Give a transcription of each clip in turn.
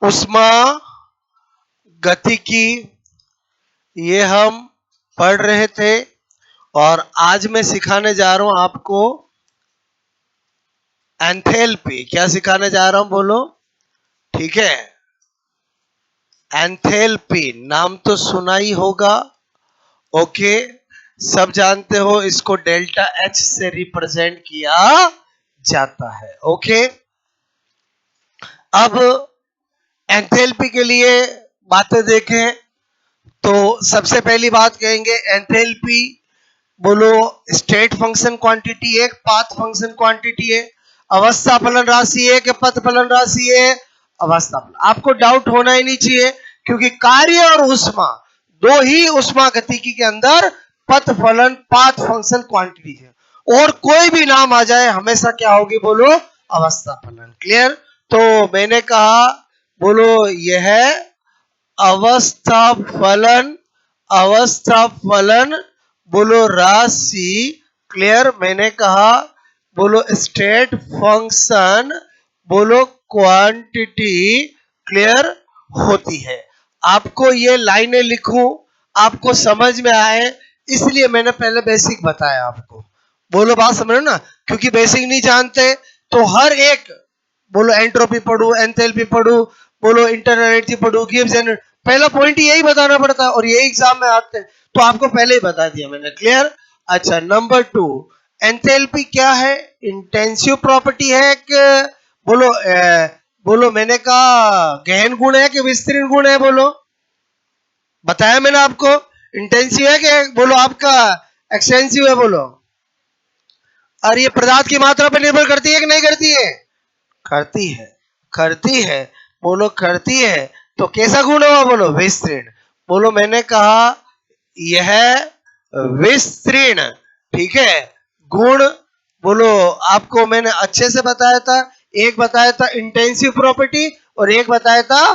उष्मा गतिकी, ये हम पढ़ रहे थे और आज मैं सिखाने जा रहा हूं आपको एंथैल्पी। क्या सिखाने जा रहा हूं बोलो? ठीक है, एंथैल्पी नाम तो सुना ही होगा। ओके, सब जानते हो इसको डेल्टा एच से रिप्रेजेंट किया जाता है। ओके, अब एंथैल्पी के लिए बातें देखें तो सबसे पहली बात कहेंगे एंथैल्पी बोलो स्टेट फंक्शन क्वांटिटी है, पाथ फंक्शन क्वांटिटी है, अवस्था फलन राशि है कि पथ फलन राशि है? अवस्था फलन। आपको डाउट होना ही नहीं चाहिए क्योंकि कार्य और ऊष्मा दो ही ऊष्मा गतिकी के अंदर पथ फलन पाथ फंक्शन क्वांटिटी है और कोई भी नाम आ जाए हमेशा क्या होगी बोलो? अवस्था फलन। क्लियर? तो मैंने कहा बोलो यह अवस्था फलन, अवस्था फलन बोलो राशि। क्लियर? मैंने कहा बोलो स्टेट फंक्शन बोलो क्वांटिटी। क्लियर होती है। आपको ये लाइनें लिखूं आपको समझ में आए इसलिए मैंने पहले बेसिक बताया आपको। बोलो बात समझ ना, क्योंकि बेसिक नहीं जानते तो हर एक बोलो एंट्रोपी पढ़ू, एंथैल्पी पढ़ू, बोलो इंटरनल एनर्जी पढ़ू, गिब्स एनर्जी, पहला पॉइंट यही बताना पड़ता है और यही एग्जाम में आते हैं तो आपको पहले ही बता दिया मैंने। क्लियर? अच्छा, नंबर 2, एंथैल्पी क्या है? इंटेंसिव प्रॉपर्टी है कि बोलो बोलो मैंने कहा गहन गुण है कि विस्तृत गुण है? बोलो, बताया मैंने आपको। इंटेंसिव है कि बोलो आपका एक्सटेंसिव है? बोलो। और ये पदार्थ की मात्रा पर निर्भर करती है कि नहीं करती है? करती है, करती है। बोलो करती है तो कैसा गुण हुआ? बोलो विस्तृण। बोलो मैंने कहा यह विस्तृण। ठीक है, गुण बोलो आपको मैंने अच्छे से बताया था। एक बताया था इंटेंसिव प्रॉपर्टी और एक बताया था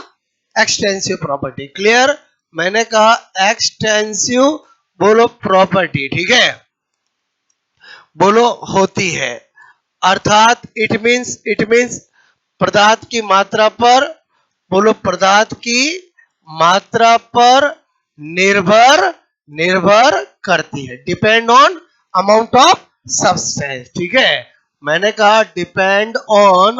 एक्सटेंसिव प्रॉपर्टी। क्लियर? मैंने कहा एक्सटेंसिव बोलो प्रॉपर्टी। ठीक है, बोलो होती है अर्थात इट मीन्स पदार्थ की मात्रा पर बोलो पदार्थ की मात्रा पर निर्भर करती है। Depend on amount of substance. ठीक है, मैंने कहा डिपेंड ऑन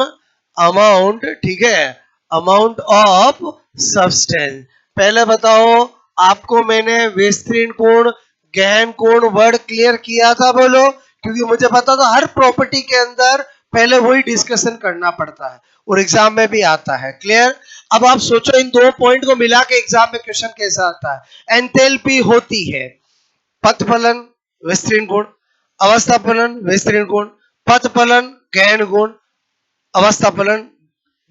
अमाउंट। ठीक है, अमाउंट ऑफ सब्सटेंस। पहले बताओ आपको मैंने विस्तृत कोण गहन कोण वर्ड क्लियर किया था? बोलो, क्योंकि मुझे पता था हर प्रॉपर्टी के अंदर पहले वही डिस्कशन करना पड़ता है और एग्जाम में भी आता है। क्लियर? अब आप सोचो इन दो पॉइंट को मिला के एग्जाम में क्वेश्चन कैसा आता है। एंथैल्पी होती है पथ फलन विस्तृत गुण, अवस्था फलन विस्तृत गुण, पथ फलन गहन गुण, अवस्था फलन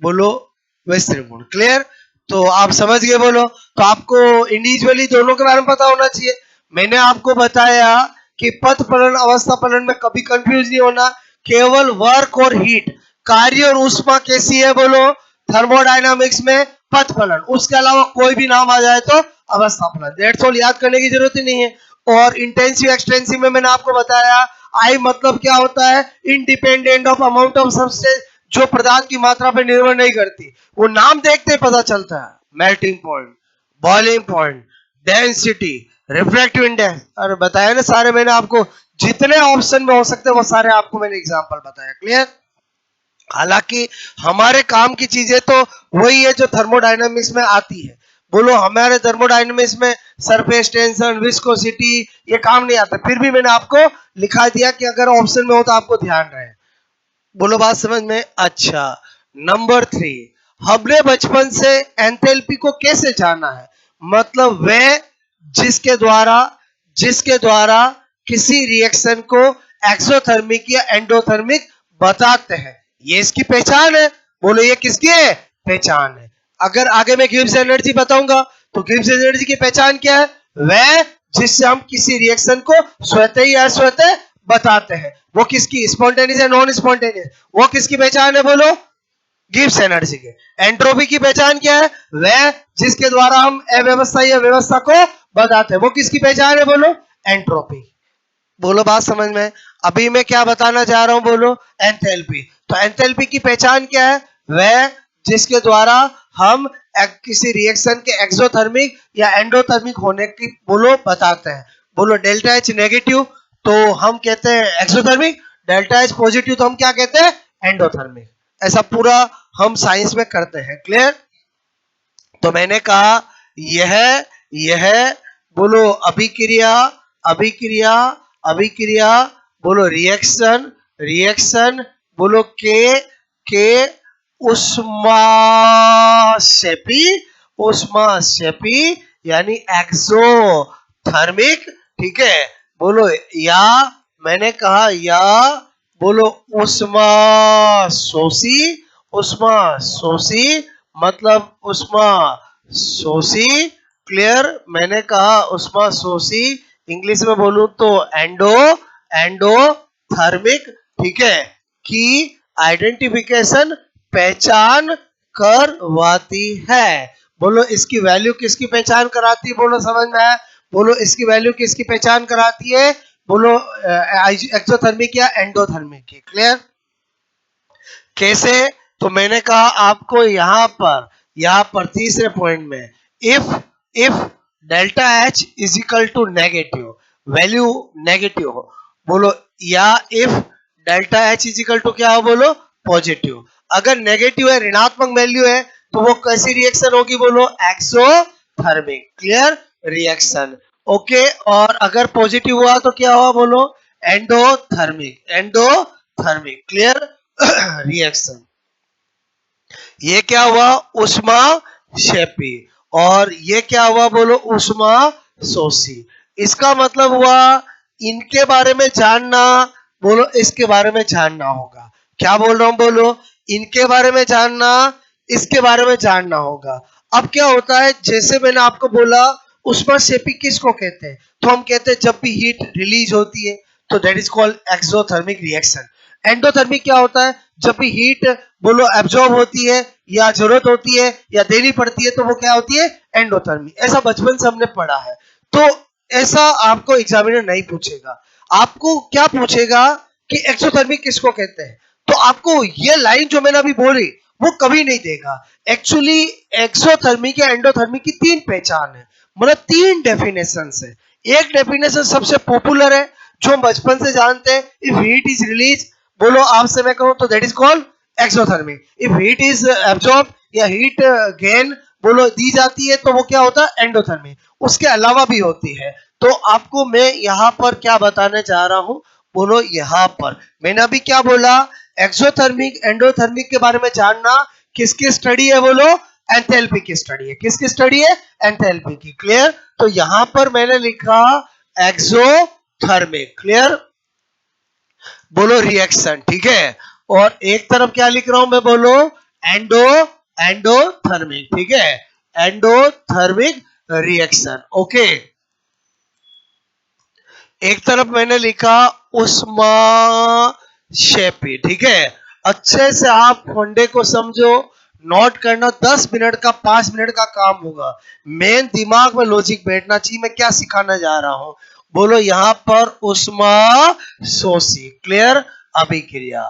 बोलो विस्तृत गुण। क्लियर? तो आप समझ गए? बोलो, तो आपको इंडिविजुअली दोनों के बारे में पता होना चाहिए। मैंने आपको बताया कि पथ फलन अवस्था फलन में कभी कंफ्यूज नहीं होना, केवल वर्क और हीट, कार्य और ऊष्मा कैसी है? बोलो थर्मोडायनामिक्स में पथ फलन, उसके अलावा कोई भी नाम आ जाए तो अवस्था फलन। दैट्स ऑल, याद करने की जरूरत ही नहीं है। और इंटेंसिव एक्सटेंसिव में मैंने आपको बताया आई मतलब क्या होता है? Independent of amount of substance, जो पदार्थ की मात्रा पर निर्भर नहीं करती। वो नाम देखते पता चलता है। Melting point, boiling point, density, refractive index, और बताया ना सारे मैंने आपको, जितने ऑप्शन में हो सकते वो सारे आपको मैंने एग्जांपल बताया। क्लियर? हालांकि हमारे काम की चीजें तो वही है जो थर्मोडायनामिक्स में आती है। बोलो हमारे थर्मोडायनामिक्स में सरफेस टेंशन, विस्कोसिटी ये काम नहीं आता, फिर भी मैंने आपको लिखा दिया कि अगर ऑप्शन में हो तो आपको ध्यान रहे। बोलो बात समझ में? अच्छा, नंबर 3, हमने बचपन से एंथैल्पी को कैसे जाना है? मतलब वह जिसके द्वारा किसी रिएक्शन को एक्सोथर्मिक या एंडोथर्मिक बताते हैं, ये इसकी पहचान है। बोलो ये किसकी है? पहचान है। अगर आगे मैं गिब्स एनर्जी बताऊंगा तो गिब्स एनर्जी की पहचान क्या है? वह जिससे हम किसी रिएक्शन को स्वतः या अस्वतः बताते हैं। वो किसकी? स्पॉन्टेनियस या नॉन स्पॉन्टेनियस? वो किसकी पहचान है? बोलो गिब्स एनर्जी के। एंट्रोपी की पहचान क्या है? वह जिसके द्वारा हम अव्यवस्था या व्यवस्था को बताते हैं। वो किसकी पहचान है? बोलो एंट्रोपी। बोलो बात समझ में? अभी मैं क्या बताना चाह रहा हूं? बोलो एंथैल्पी। तो एंथैल्पी की पहचान क्या है? वह जिसके द्वारा हम किसी रिएक्शन के एक्सोथर्मिक या एंडोथर्मिक होने की बोलो बताते हैं। बोलो डेल्टा एच नेगेटिव तो हम कहते हैं एक्सोथर्मिक, डेल्टा एच पॉजिटिव तो हम क्या कहते हैं एंडोथर्मिक। ऐसा पूरा हम साइंस में करते हैं। क्लियर? तो मैंने कहा यह बोलो अभिक्रिया, अभिक्रिया, अभिक्रिया, बोलो रिएक्शन, रिएक्शन, बोलो के उष्माक्षेपी, उष्माक्षेपी यानी एक्सोथर्मिक। ठीक है, बोलो या मैंने कहा या बोलो उष्मा शोषी, उष्मा शोषी मतलब उष्मा शोषी। क्लियर? मैंने कहा उष्मा शोषी, इंग्लिश में बोलूं तो एंडोथर्मिक। ठीक है, की आइडेंटिफिकेशन पहचान करवाती है। बोलो इसकी वैल्यू किसकी पहचान कराती है? बोलो समझ में आया? बोलो इसकी वैल्यू किसकी पहचान कराती है? बोलो एक्सोथर्मिक या एंडोथर्मिक की। क्लियर? कैसे? तो मैंने कहा आपको यहां पर तीसरे पॉइंट में if delta H is equal to negative, value negative हो, बोलो या if delta H is equal to क्या हो? बोलो पॉजिटिव। अगर नेगेटिव है, ऋणात्मक वैल्यू है, तो वो कैसी रिएक्शन होगी? बोलो एक्सोथर्मिक। क्लियर? रिएक्शन। ओके, और अगर पॉजिटिव हुआ तो क्या हुआ? बोलो एंडोथर्मिक, एंडोथर्मिक। क्लियर? रिएक्शन। ये क्या हुआ? उष्माक्षेपी। और ये क्या हुआ? बोलो उष्मा शोषी। इसका मतलब हुआ इनके बारे में जानना, बोलो इसके बारे में जानना होगा। क्या बोल रहा हूं? बोलो इनके बारे में जानना, इसके बारे में जानना होगा। अब क्या होता है, जैसे मैंने आपको बोला उष्माक्षेपी किसको कहते हैं? तो हम कहते हैं जब भी हीट रिलीज होती है तो that is called exothermic reaction. Endothermic क्या होता है? जब भी हीट बोलो एब्जॉर्ब होती है या जरूरत होती है या देनी पड़ती है तो वो क्या होती है? एंडोथर्मिक। ऐसा बचपन से हमने पढ़ा है। तो ऐसा आपको एग्जामिनर नहीं पूछेगा। आपको क्या पूछेगा कि एक्सोथर्मिक किसको कहते हैं? तो आपको ये लाइन जो मैंने अभी बोली वो कभी नहीं देगा। एक्चुअली एक्सोथर्मिक या एंडोथर्मिक की तीन पहचान है, मतलब तीन डेफिनेशन है। एक डेफिनेशन सबसे पॉपुलर है जो हम बचपन से जानते हैं, इफ हीट इज रिलीज, बोलो आपसे मैं कहूं तो that is called exothermic. If heat is absorb या हीट गेन बोलो दी जाती है तो वो क्या होता है? एंडोथर्मिक। उसके अलावा भी होती है। तो आपको मैं यहाँ पर क्या बताने जा रहा हूं? बोलो यहाँ पर मैंने अभी क्या बोला? एक्सोथर्मिक एंडोथर्मिक के बारे में जानना किसकी स्टडी है? बोलो एंथैल्पी की स्टडी है। किसकी स्टडी है? एंथैल्पी की। क्लियर? तो यहां पर मैंने लिखा एक्सोथर्मिक। क्लियर? बोलो रिएक्शन। ठीक है, और एक तरफ क्या लिख रहा हूं मैं? बोलो एंडोथर्मिक। ठीक है, एंडोथर्मिक रिएक्शन। ओके, एक तरफ मैंने लिखा उष्माक्षेपी। ठीक है, अच्छे से आप फंडे को समझो, नोट करना। 10 मिनट का 5 मिनट का काम होगा। मेन दिमाग में लॉजिक बैठना चाहिए। मैं क्या सिखाने जा रहा हूं? बोलो यहां पर उष्मा शोषी। क्लियर? अभिक्रिया।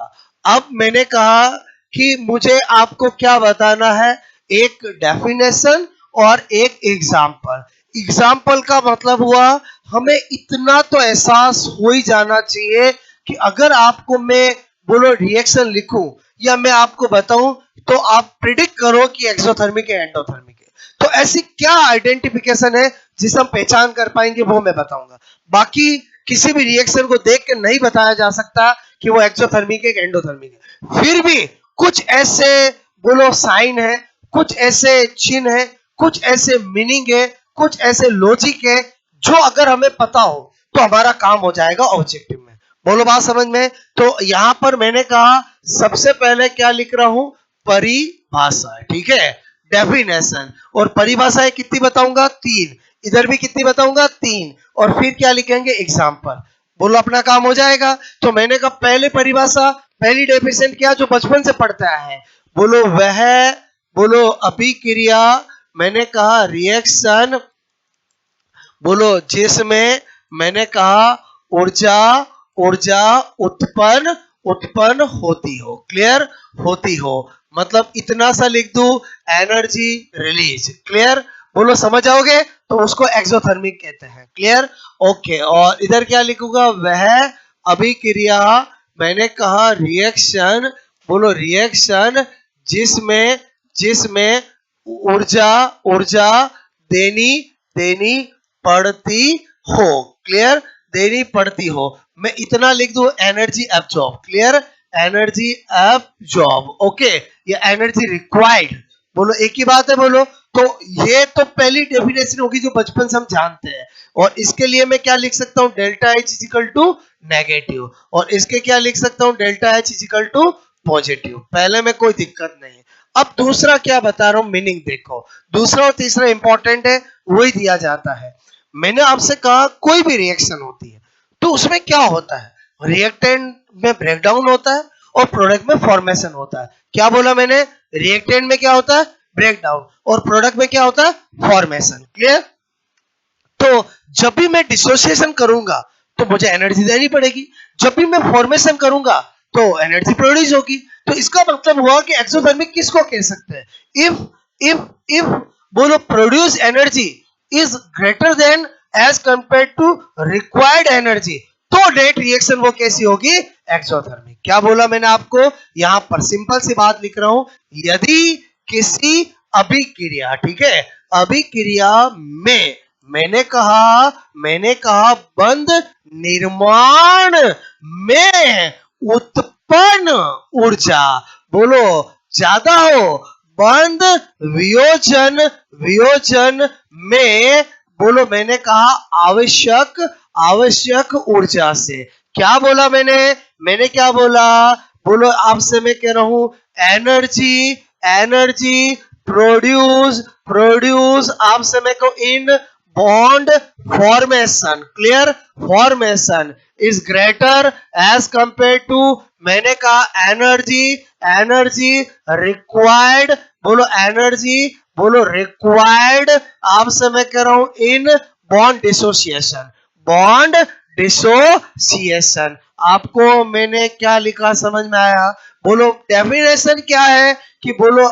अब मैंने कहा कि मुझे आपको क्या बताना है? एक डेफिनेशन और एक एग्जाम्पल। एग्जाम्पल का मतलब हुआ हमें इतना तो एहसास हो ही जाना चाहिए कि अगर आपको मैं बोलो रिएक्शन लिखूं या मैं आपको बताऊं तो आप प्रिडिक्ट करो कि एक्सोथर्मिक है एंडोथर्मिक है। तो ऐसी क्या आइडेंटिफिकेशन है जिसे हम पहचान कर पाएंगे वो मैं बताऊंगा। बाकी किसी भी रिएक्शन को देख के नहीं बताया जा सकता कि वो एक्सोथर्मिक है एंडोथर्मिक है। फिर भी कुछ ऐसे बोलो साइन है, कुछ ऐसे चिन्ह है, कुछ ऐसे मीनिंग है, कुछ ऐसे लॉजिक है जो अगर हमें पता हो तो हमारा काम हो जाएगा ऑब्जेक्टिव में। बोलो बात समझ में? तो यहां पर मैंने कहा सबसे पहले क्या लिख रहा हूं? परिभाषा। ठीक है, डेफिनेशन। और परिभाषाएं कितनी बताऊंगा? 3। इधर भी कितनी बताऊंगा? 3। और फिर क्या लिखेंगे? एग्जाम्पल। बोलो अपना काम हो जाएगा। तो मैंने कहा पहले परिभाषा, पहली डेफिनेशन क्या जो बचपन से पढ़ता है? बोलो वह बोलो अभिक्रिया, मैंने कहा रिएक्शन, बोलो जिसमें मैंने कहा ऊर्जा ऊर्जा उत्पन्न उत्पन्न होती हो। क्लियर? होती हो मतलब इतना सा लिख दूं, एनर्जी रिलीज। क्लियर? बोलो समझ आओगे? तो उसको एक्सोथर्मिक कहते हैं। क्लियर? ओके। और इधर क्या लिखूंगा? वह अभिक्रिया, मैंने कहा रिएक्शन, बोलो रिएक्शन जिसमें जिसमें ऊर्जा ऊर्जा देनी देनी पड़ती हो। क्लियर? देनी पड़ती हो। मैं इतना लिख दूं, energy absorb. Clear? Energy absorb. Okay. ये एनर्जी रिक्वायर्ड, बोलो एक ही बात है। बोलो तो ये तो पहली डेफिनेशन होगी जो बचपन से हम जानते हैं। और इसके लिए मैं क्या लिख सकता हूं? Delta H is equal to negative. और इसके क्या लिख सकता हूं? Delta H is equal to positive. पहले में कोई दिक्कत नहीं। अब दूसरा क्या बता रहा हूं, मीनिंग देखो। दूसरा और तीसरा इंपॉर्टेंट है, वही दिया जाता है। मैंने आपसे कहा कोई भी रिएक्शन होती है तो उसमें क्या होता है? रिएक्टेंट में ब्रेकडाउन होता है और प्रोडक्ट में फॉर्मेशन होता है। क्या बोला मैंने? रिएक्टेंट में क्या होता है? ब्रेकडाउन। और प्रोडक्ट में क्या होता है? फॉर्मेशन। क्लियर? तो जब भी मैं डिसोसिएशन करूंगा तो मुझे एनर्जी देनी पड़ेगी। जब भी मैं फॉर्मेशन करूंगा तो एनर्जी प्रोड्यूस होगी। तो इसका मतलब हुआ कि एक्सोथर्मिक किसको कह सकते हैं? इफ बोलो produce energy is greater than as compare to required energy, तो नेट रिएक्शन वो कैसी होगी? एक्सोथर्मिक। क्या बोला मैंने आपको? यहां पर सिंपल सी बात लिख रहा हूं, यदि किसी अभिक्रिया, ठीक है, अभिक्रिया में मैंने कहा बंद निर्माण में उत्पन्न ऊर्जा, बोलो ज्यादा हो, बंद वियोजन वियोजन में, बोलो मैंने कहा आवश्यक ऊर्जा से। क्या बोला मैंने क्या बोला? बोलो आपसे मैं कह रहा हूं, एनर्जी एनर्जी प्रोड्यूस आपसे मैं कहूं in bond formation. Clear? Formation is greater as compare to, मैंने कहा एनर्जी रिक्वायर्ड, बोलो रिक्वायर्ड आपसे मैं कह रहा हूं इन बॉन्ड डिसोसिएशन। आपको मैंने क्या लिखा समझ में आया? बोलो डेफिनेशन क्या है कि बोलो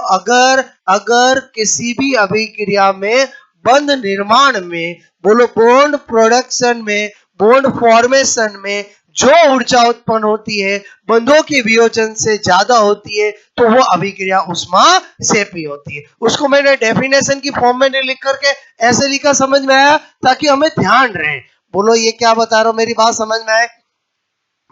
अगर किसी भी अभिक्रिया में बंध निर्माण में, बोलो बॉन्ड प्रोडक्शन में, बॉन्ड फॉर्मेशन में जो ऊर्जा उत्पन्न होती है बंधों के वियोजन से ज्यादा होती है तो वो अभिक्रिया ऊष्माक्षेपी होती है। उसको मैंने डेफिनेशन की फॉर्म में लिख करके ऐसे लिखा, समझ में आया? ताकि हमें ध्यान रहे। बोलो ये क्या बता रहा हूं, मेरी बात समझ में आए?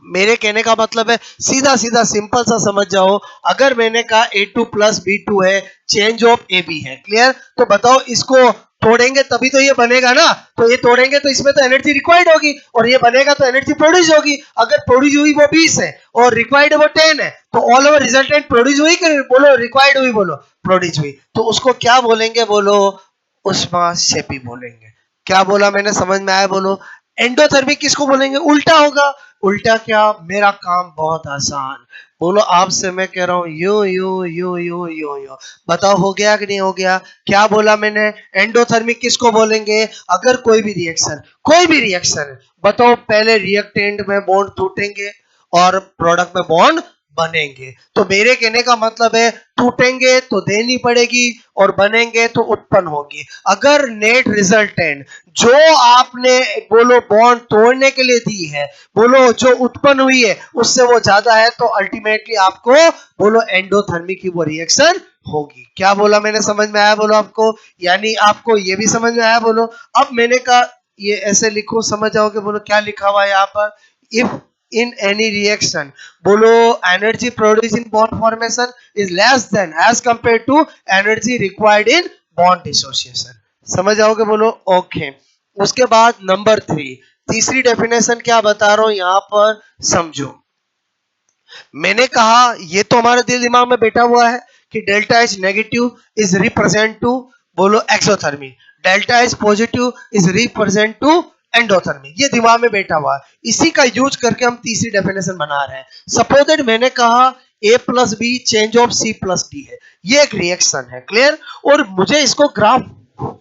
मेरे कहने का मतलब है सीधा सीधा सिंपल सा समझ जाओ। अगर मैंने कहा A2 प्लस B2 है, चेंज ऑफ AB है। क्लियर? तो बताओ इसको तोड़ेंगे तभी तो ये बनेगा ना। तो ये तोड़ेंगे तो इसमें तो एनर्जी रिक्वायर्ड होगी और ये बनेगा तो एनर्जी प्रोड्यूस होगी। अगर प्रोड्यूस हुई वो 20 है और रिक्वायर्ड वो 10 है तो ऑल ओवर रिजल्टेंट प्रोड्यूस हुई कि बोलो रिक्वायर्ड हुई? बोलो प्रोड्यूस हुई। तो उसको क्या बोलेंगे? बोलो ऊष्माक्षेपी बोलेंगे। क्या बोला मैंने? समझ में आया? बोलो एंडोथर्मिक किसको बोलेंगे? उल्टा होगा। उल्टा क्या? मेरा काम बहुत आसान। बोलो आपसे मैं कह रहा हूं यो। बताओ हो गया कि नहीं हो गया? क्या बोला मैंने? एंडोथर्मिक किसको बोलेंगे? अगर कोई भी रिएक्शन है, बताओ पहले रिएक्टेंट में बॉन्ड टूटेंगे और प्रोडक्ट में बॉन्ड बनेंगे। तो मेरे कहने का मतलब है टूटेंगे तो देनी पड़ेगी और बनेंगे तो उत्पन्न होगी। अगर नेट रिजल्टेंट जो आपने बोलो बॉन्ड तोड़ने के लिए दी है, बोलो जो उत्पन्न हुई है उससे वो ज्यादा है तो अल्टीमेटली आपको बोलो एंडोथर्मिक की वो रिएक्शन होगी। क्या बोला मैंने? समझ में आया? बोलो आपको, यानी आपको ये भी समझ में आया? बोलो अब मैंने कहा ये ऐसे लिखो, समझ जाओगे। बोलो क्या लिखा हुआ है यहाँ पर? इफ in any reaction, बोलो energy produced in bond formation is less than as compared to energy required in bond dissociation। समझ आओगे? बोलो ओके। उसके बाद नंबर 3, तीसरी डेफिनेशन क्या बता रहा हूं यहां पर, समझो। मैंने कहा ये तो हमारे दिल दिमाग में बैठा हुआ है कि delta H negative is represent to, बोलो exothermy, delta H positive is represent to endothermy. ये दिमाग में बैठा हुआ है, इसी का यूज करके हम तीसरी डेफिनेशन बना रहे हैं। सपोज दैट मैंने कहा A plus B change of C plus D है, ये एक रिएक्शन है। क्लियर? और मुझे इसको ग्राफ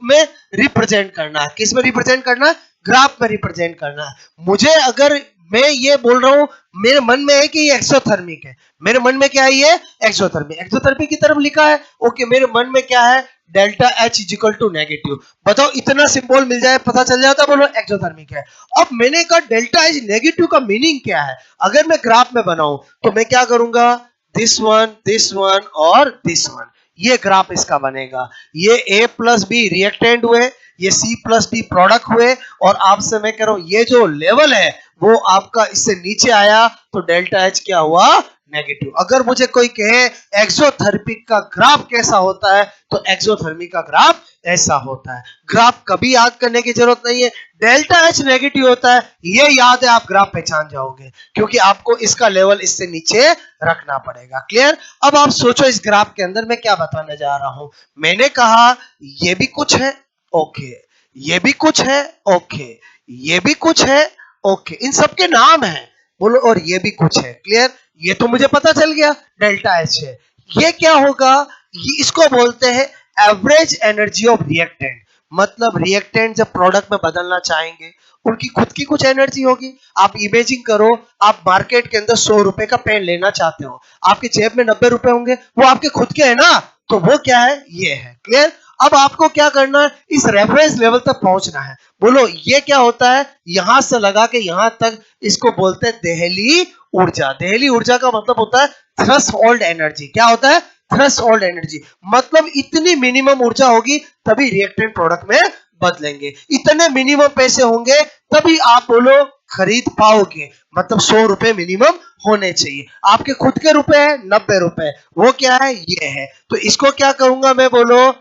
में रिप्रेजेंट करना है। किस में रिप्रेजेंट करना है? ग्राफ में रिप्रेजेंट करना है। मुझे अगर मैं ये बोल रहा हूं, मेरे मन में है कि ये एक्सोथर्मिक है, मेरे मन में क्या है, ये एक्सोथर्मिक, एक्सोथर्मिक की तरफ लिखा है। ओके, मेरे मन में क्या है, delta H is equal to negative. बताओ, इतना सिंबल मिल जाए, पता चल जाता, बोलो एक्सोथर्मिक है। अब मैंने कहा डेल्टा एच नेगेटिव का मीनिंग क्या है। अगर मैं ग्राफ में बनाऊं तो मैं क्या करूंगा, दिस वन और दिस वन, ये ग्राफ इसका बनेगा। ये A प्लस बी रिएक्टेंट हुए, ये C प्लस डी प्रोडक्ट हुए, और आपसे मैं कह रहा हूं ये जो लेवल है वो आपका इससे नीचे आया तो डेल्टा एच क्या हुआ, नेगेटिव। अगर मुझे कोई कहे एक्सोथर्मिक का ग्राफ कैसा होता है, तो एक्सोथर्मिक का ग्राफ ऐसा होता है। ग्राफ कभी याद करने की जरूरत नहीं है, डेल्टा एच नेगेटिव होता है, ये याद है, आप ग्राफ पहचान जाओगे, क्योंकि आपको इसका लेवल इससे नीचे रखना पड़ेगा। क्लियर। अब आप सोचो इस ग्राफ के अंदर मैं क्या बताने जा रहा हूं। मैंने कहा ये भी कुछ है, ओके, ये भी कुछ है, ओके, ये भी कुछ है, ओके, इन सबके नाम है, बोलो, और ये भी कुछ है। क्लियर। ये तो मुझे पता चल गया डेल्टा एच है। ये क्या होगा, ये इसको बोलते हैं एवरेज एनर्जी ऑफ रिएक्टेंट। मतलब रिएक्टेंट जब प्रोडक्ट में बदलना चाहेंगे, उनकी खुद की कुछ एनर्जी होगी। आप इमेजिन करो, आप मार्केट के अंदर 100 रुपए का पेन लेना चाहते हो, आपकी जेब में 90 रुपए होंगे, वो आपके खुद के है ना, तो वो क्या है, ये है। क्लियर। अब आपको क्या करना है, इस रेफरेंस लेवल तक पहुंचना है। बोलो ये क्या होता है, यहां से लगा के यहां तक, इसको बोलते हैं देहली ऊर्जा। देहली ऊर्जा का मतलब होता है थ्रेशोल्ड एनर्जी। क्या होता है, थ्रेशोल्ड एनर्जी। मतलब इतनी मिनिमम ऊर्जा होगी तभी रिएक्टेंट प्रोडक्ट में बदलेंगे, इतने मिनिमम पैसे होंगे तभी आप बोलो खरीद पाओगे। मतलब 100 रुपए मिनिमम होने चाहिए। आपके खुद के रुपए है 90 रुपए, वो क्या है, ये है। तो इसको क्या कहूंगा मैं, बोलो,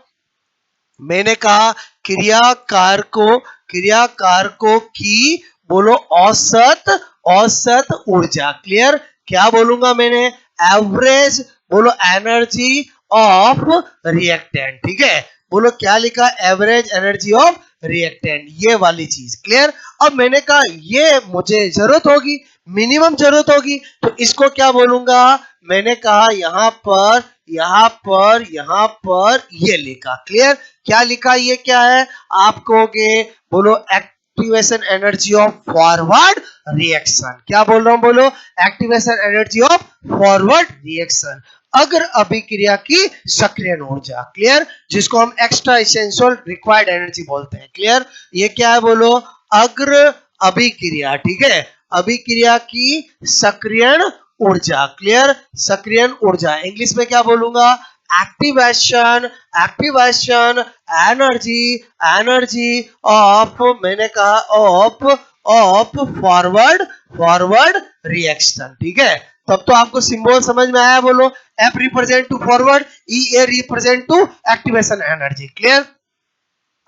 मैंने कहा क्रियाकारकों की, बोलो, औसत ऊर्जा। क्लियर। क्या बोलूंगा मैंने, एवरेज, बोलो, एनर्जी ऑफ रिएक्टेंट। ठीक है, बोलो क्या लिखा, एवरेज एनर्जी ऑफ रिएक्टेंट, ये वाली चीज। क्लियर। अब मैंने कहा ये मुझे जरूरत होगी, मिनिमम जरूरत होगी, तो इसको क्या बोलूंगा, मैंने कहा यहां पर ये लिखा। क्लियर। क्या लिखा, ये क्या है, आप कहोगे, बोलो, activation energy of forward reaction. क्या बोल रहा हूं, बोलो, activation energy of forward reaction, अग्र अभिक्रिया की सक्रिय ऊर्जा। क्लियर। जिसको हम एक्स्ट्रा एसेंशियल रिक्वायर्ड एनर्जी बोलते हैं। क्लियर। ये क्या है, बोलो, अग्र अभिक्रिया। ठीक है, अभिक्रिया की सक्रिय ऊर्जा। क्लियर। सक्रिय ऊर्जा इंग्लिश में क्या बोलूंगा, एक्टिवेशन एनर्जी ऑफ, मैंने कहा ऑफ फॉरवर्ड रिएक्शन। ठीक है, तब तो आपको सिंबल समझ में आया। बोलो, F represent to forward, EA represent to activation energy. Clear.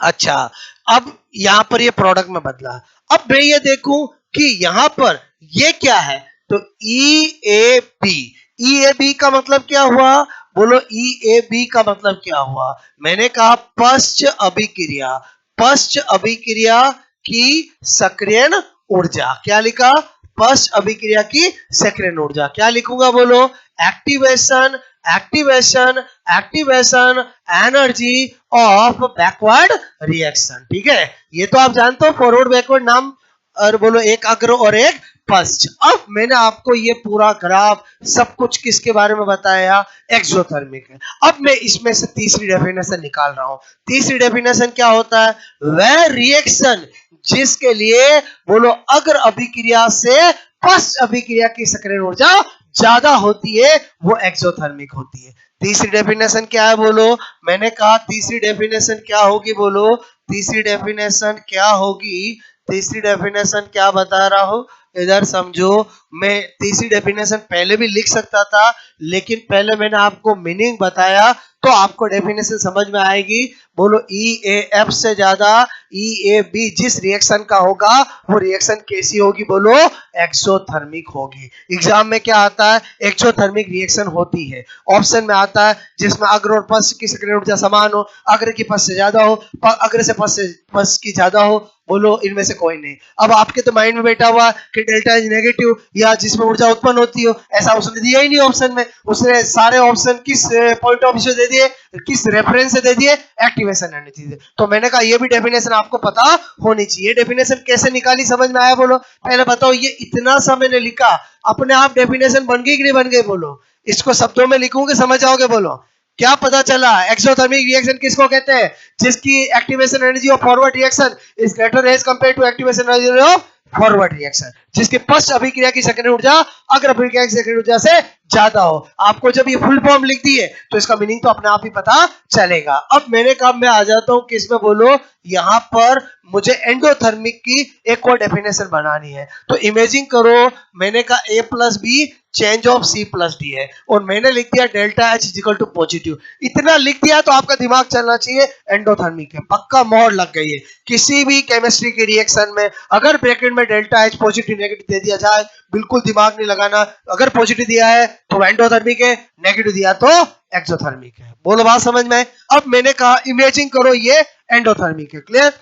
अच्छा, अब यहां पर ये प्रोडक्ट में बदला। अब मैं ये देखूं कि यहां पर ये क्या है, तो EAB का मतलब क्या हुआ, बोलो, EAB का मतलब क्या हुआ। मैंने कहा पश्च अभिक्रिया की सक्रिय ऊर्जा। क्या लिखा, पश्च अभिक्रिया की सक्रिय ऊर्जा। क्या लिखूंगा, बोलो, activation energy of backward reaction. ठीक है, ये तो आप जानते हो, फॉरवर्ड बैकवर्ड नाम, और बोलो एक अग्र और एक पश्च। अब मैंने आपको ये पूरा ग्राफ सब कुछ किसके बारे में बताया, एक्सोथर्मिक है। अब मैं इसमें से तीसरी डेफिनेशन निकाल रहा हूं। तीसरी डेफिनेशन क्या होता है, वह रिएक्शन जिसके लिए, बोलो, अग्र अभिक्रिया से पश्च अभिक्रिया की सक्रिय ऊर्जा ज्यादा होती है, वो एक्सोथर्मिक होती है। तीसरी डेफिनेशन क्या है, बोलो, मैंने कहा तीसरी डेफिनेशन क्या होगी, बोलो, तीसरी डेफिनेशन क्या होगी, तीसरी डेफिनेशन क्या बता रहा हूं, इधर समझो। मैं तीसरी डेफिनेशन पहले भी लिख सकता था, लेकिन पहले मैंने आपको मीनिंग बताया तो आपको डेफिनेशन समझ में आएगी। बोलो, EAF से ज्यादा EAB जिस रिएक्शन का होगा वो रिएक्शन कैसी होगी, बोलो, एक्सोथर्मिक होगी। एग्जाम में क्या आता है, एक्सोथर्मिक रिएक्शन होती है। ऑप्शन में आता है जिसमें अग्र और पश्च की सक्रिय ऊर्जा समान हो, अग्र की पश्च से ज्यादा हो, अग्र से पश्च की ज्यादा हो, बोलो इनमें से कोई नहीं। अब आपके तो माइंड में बैठा हुआ कि डेल्टा एच नेगेटिव या जिसमें ऊर्जा उत्पन्न होती हो, ऐसा उसने दिया ही नहीं ऑप्शन में। उसने सारे ऑप्शन किस पॉइंट ऑफ व्यू से दे दिए, किस रेफरेंस से दे दिए, एक्टिवेशन एनर्जी से। तो मैंने कहा ये भी डेफिनेशन आपको पता होनी चाहिए। डेफिनेशन कैसे निकाली समझ में आया बोलो? पहले बताओ, ये इतना सा मैंने लिखा, अपने आप डेफिनेशन बन गई कि नहीं बन गई बोलो? इसको शब्दों में लिखूंगे समझ जाओगे बोलो? क्या पता चला? एक्सोथर्मिक रिएक्शन किसको कहते हैं? जिसकी activation energy of forward reaction is greater as compare to activation energy of forward reaction, जिसके पश्च अभिक्रिया की सेकेंडरी ऊर्जा अग्र अभिक्रिया की सेकेंडरी ऊर्जा से ज्यादा हो। आपको जब ये फुल फॉर्म लिख दी है तो इसका मीनिंग तो अपने आप ही पता चलेगा। अब मैंने कहा मैं आ जाता हूं किस में बोलो, यहां पर मुझे एंडोथर्मिक की एक और डेफिनेशन बनानी है। तो इमेजिन करो, मैंने कहा A plus B change of C plus D है और मैंने लिख दिया delta H is equal to positive. इतना लिख दिया तो आपका दिमाग चलना चाहिए एंडोथर्मिक है, पक्का मोहर लग गई है। किसी भी केमिस्ट्री के रिएक्शन में अगर ब्रैकेट में डेल्टा एच पॉजिटिव नेगेटिव दे दिया जाए, बिल्कुल दिमाग नहीं लगाना। अगर पॉजिटिव दिया है तो एंडोथर्मिक है, नेगेटिव दिया तो एक्सोथर्मिक है। बोलो बात समझ में? अब मैंने कहा इमेजिन करो ये एंडोथर्मिक है, क्लियर?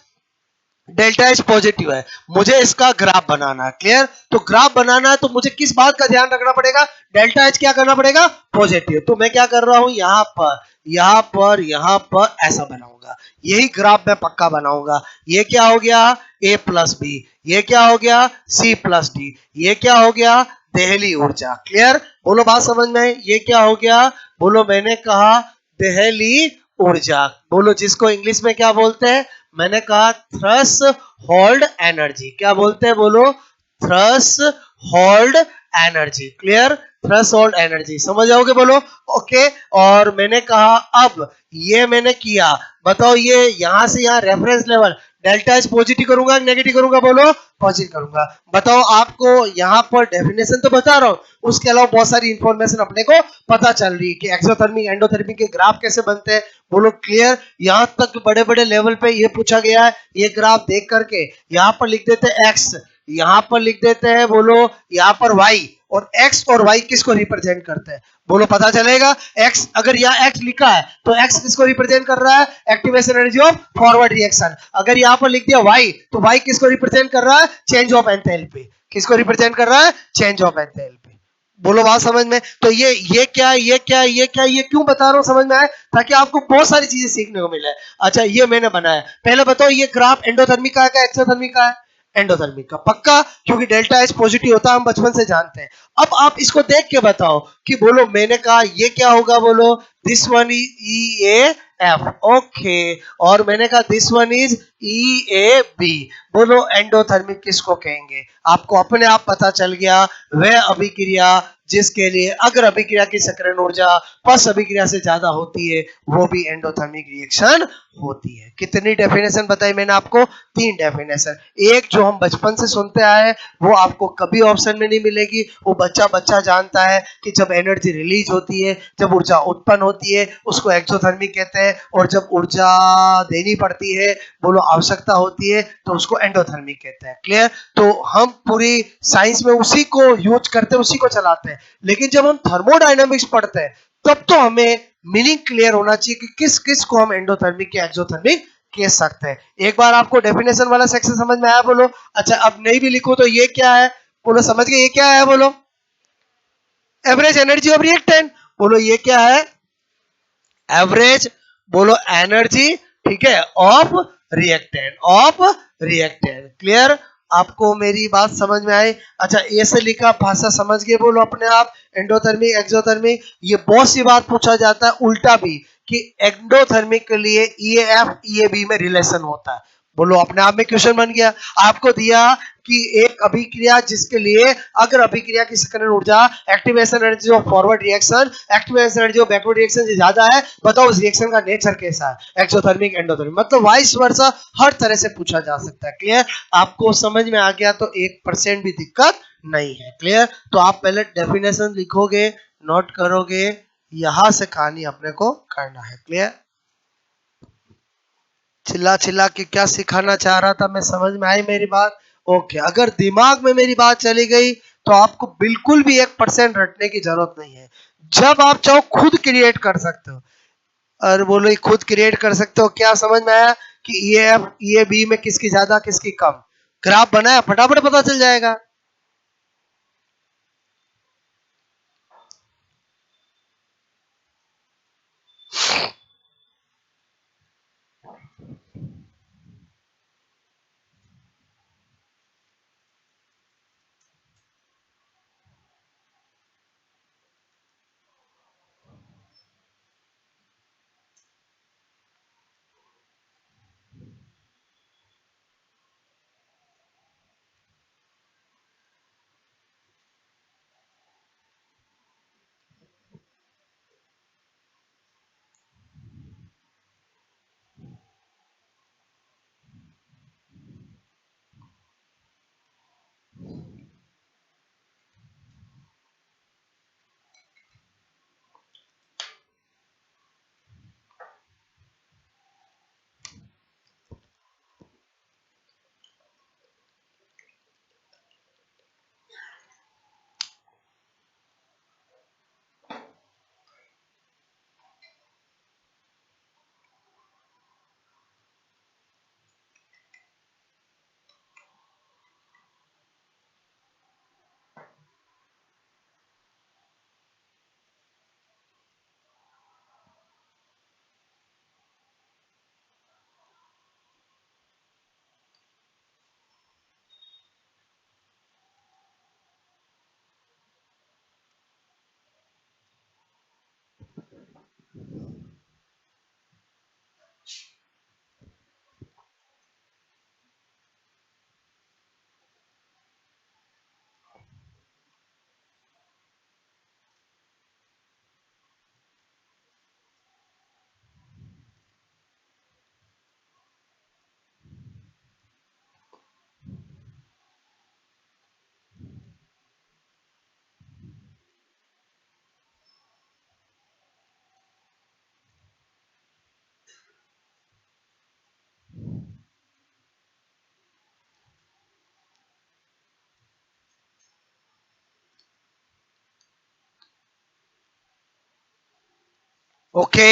डेल्टा एच पॉजिटिव है, मुझे इसका ग्राफ बनाना है, क्लियर? तो ग्राफ बनाना है तो मुझे किस बात का ध्यान रखना पड़ेगा? डेल्टा एच क्या करना पड़ेगा? पॉजिटिव। तो मैं क्या कर रहा हूं, यहां पर ऐसा बनाऊंगा। यही ग्राफ मैं पक्का बनाऊंगा। ये क्या हो गया? A plus B. ये क्या हो गया? C plus D. ये क्या हो गया? देहली ऊर्जा। क्लियर? बोलो बात समझ में? ये क्या हो गया बोलो? मैंने कहा देहली ऊर्जा। बोलो जिसको इंग्लिश में क्या बोलते हैं? मैंने कहा थ्रस होल्ड एनर्जी। क्या बोलते हैं बोलो? Threshold energy. Clear? Threshold energy समझ आओगे बोलो? ओके। और मैंने कहा अब ये मैंने किया, बताओ ये यहां से यहां reference level delta H positive करूंगा नेगेटिव करूंगा बोलो? पॉजिटिव करूंगा। बताओ आपको यहां पर डेफिनेशन तो बता रहा हूं, उसके अलावा बहुत सारी इंफॉर्मेशन अपने को पता चल रही है कि एक्सोथर्मिक एंडोथर्मिक के ग्राफ कैसे बनते हैं। बोलो क्लियर? यहां तक बड़े बड़े लेवल पे ये पूछा गया है, ये ग्राफ देख करके यहां पर लिख देते हैं एक्स, यहां पर लिख देते हैं बोलो यहां पर वाई, और एक्स और वाई किसको रिप्रेजेंट करते हैं बोलो? पता चलेगा। एक्स, अगर यहाँ एक्स लिखा है तो एक्स किसको रिप्रेजेंट कर रहा है? Activation energy of forward reaction. अगर यहाँ पर लिख दिया वाई तो वाई किसको रिप्रेजेंट कर रहा है? Change of enthalpy. किसको रिप्रेजेंट कर रहा है? Change of enthalpy. बोलो बात समझ में? तो ये क्यों बता रहा हूं समझ में आए? ताकि आपको बहुत सारी चीजें सीखने को मिले। अच्छा ये मैंने बनाया। पहले बताओ ये ग्राफ एंडोथर्मिक का है क्या एक्सोथर्मिक का है? एंडोथर्मिक का, पक्का, क्योंकि डेल्टा एच पॉजिटिव होता है, हम बचपन से जानते हैं। अब आप इसको देख के बताओ कि बोलो मैंने कहा ये क्या होगा बोलो? This one is E A F, okay. और मैंने कहा this one is E A B. बोलो एंडोथर्मिक किसको कहेंगे? आपको अपने आप पता चल गया, वह अभिक्रिया जिसके लिए अग्र अभिक्रिया की सक्रियण ऊर्जा पश्च अभिक्रिया से ज्यादा होती है, वो भी एंडोथर्मिक रिएक्शन होती है। कितनी डेफिनेशन बताई मैंने आपको? 3 डेफिनेशन। एक जो हम बचपन से सुनते आए वो आपको कभी ऑप्शन में नहीं मिलेगी, वो बच्चा जानता है कि जब एनर्जी रिलीज होती है, जब ऊर्जा उत्पन्न होती है, उसको एक्सोथर्मिक कहते हैं, और जब ऊर्जा देनी पड़ती है, बोलो आवश्यकता होती है, तो उसको एंडोथर्मिक कहते हैं। क्लियर? तो हम पूरी साइंस में उसी को यूज करते हैं, उसी को चलाते हैं। लेकिन जब हम थर्मोडायनामिक्स पढ़ते हैं तब तो हमें मीनिंग क्लियर होना चाहिए कि किस किस को हम एंडोथर्मिक या एक्सोथर्मिक कह सकते हैं। एक बार आपको डेफिनेशन वाला सेक्शन समझ में आया बोलो? अच्छा अब नहीं भी लिखो तो ये क्या है बोलो? समझ गए ये क्या है बोलो? Average energy of reactant. बोलो ये क्या है? एवरेज बोलो एनर्जी, ठीक है, ऑफ रिएक्टेंट। क्लियर? आपको मेरी बात समझ में आई? अच्छा ए से लिखा भाषा समझ गए बोलो अपने आप? एंडोथर्मिक एक्सोथर्मिक, ये बहुत सी बात पूछा जाता है उल्टा भी कि एंडोथर्मिक के लिए ईएएफ ईएबी में रिलेशन होता है। बोलो अपने आप में क्वेश्चन बन गया। आपको दिया कि एक अभिक्रिया जिसके लिए अगर अभिक्रिया की सक्रियण ऊर्जा activation energy of forward reaction activation energy of backward reaction से ज्यादा है, बताओ उस रिएक्शन का नेचर कैसा है? एक्सोथर्मिक एंडोथर्मिक, मतलब वाइस वर्सा हर तरह से पूछा जा सकता है। क्लियर? आपको समझ में आ गया तो 1% भी दिक्कत नहीं है। क्लियर? तो आप पहले डेफिनेशन लिखोगे, नोट करोगे, यहां से कहानी अपने को करना है। क्लियर? चिल्ला के क्या सिखाना चाह रहा था मैं, समझ में आई मेरी बात? ओके। अगर दिमाग में मेरी बात चली गई तो आपको बिल्कुल भी 1% रटने की जरूरत नहीं है। जब आप चाहो खुद क्रिएट कर सकते हो। और बोलो ये खुद क्रिएट कर सकते हो, क्या समझ में आया कि ये बी में किसकी ज्यादा किसकी कम? ग्राफ बनाया फटाफट पता चल जाएगा। ओके,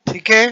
ठीक है,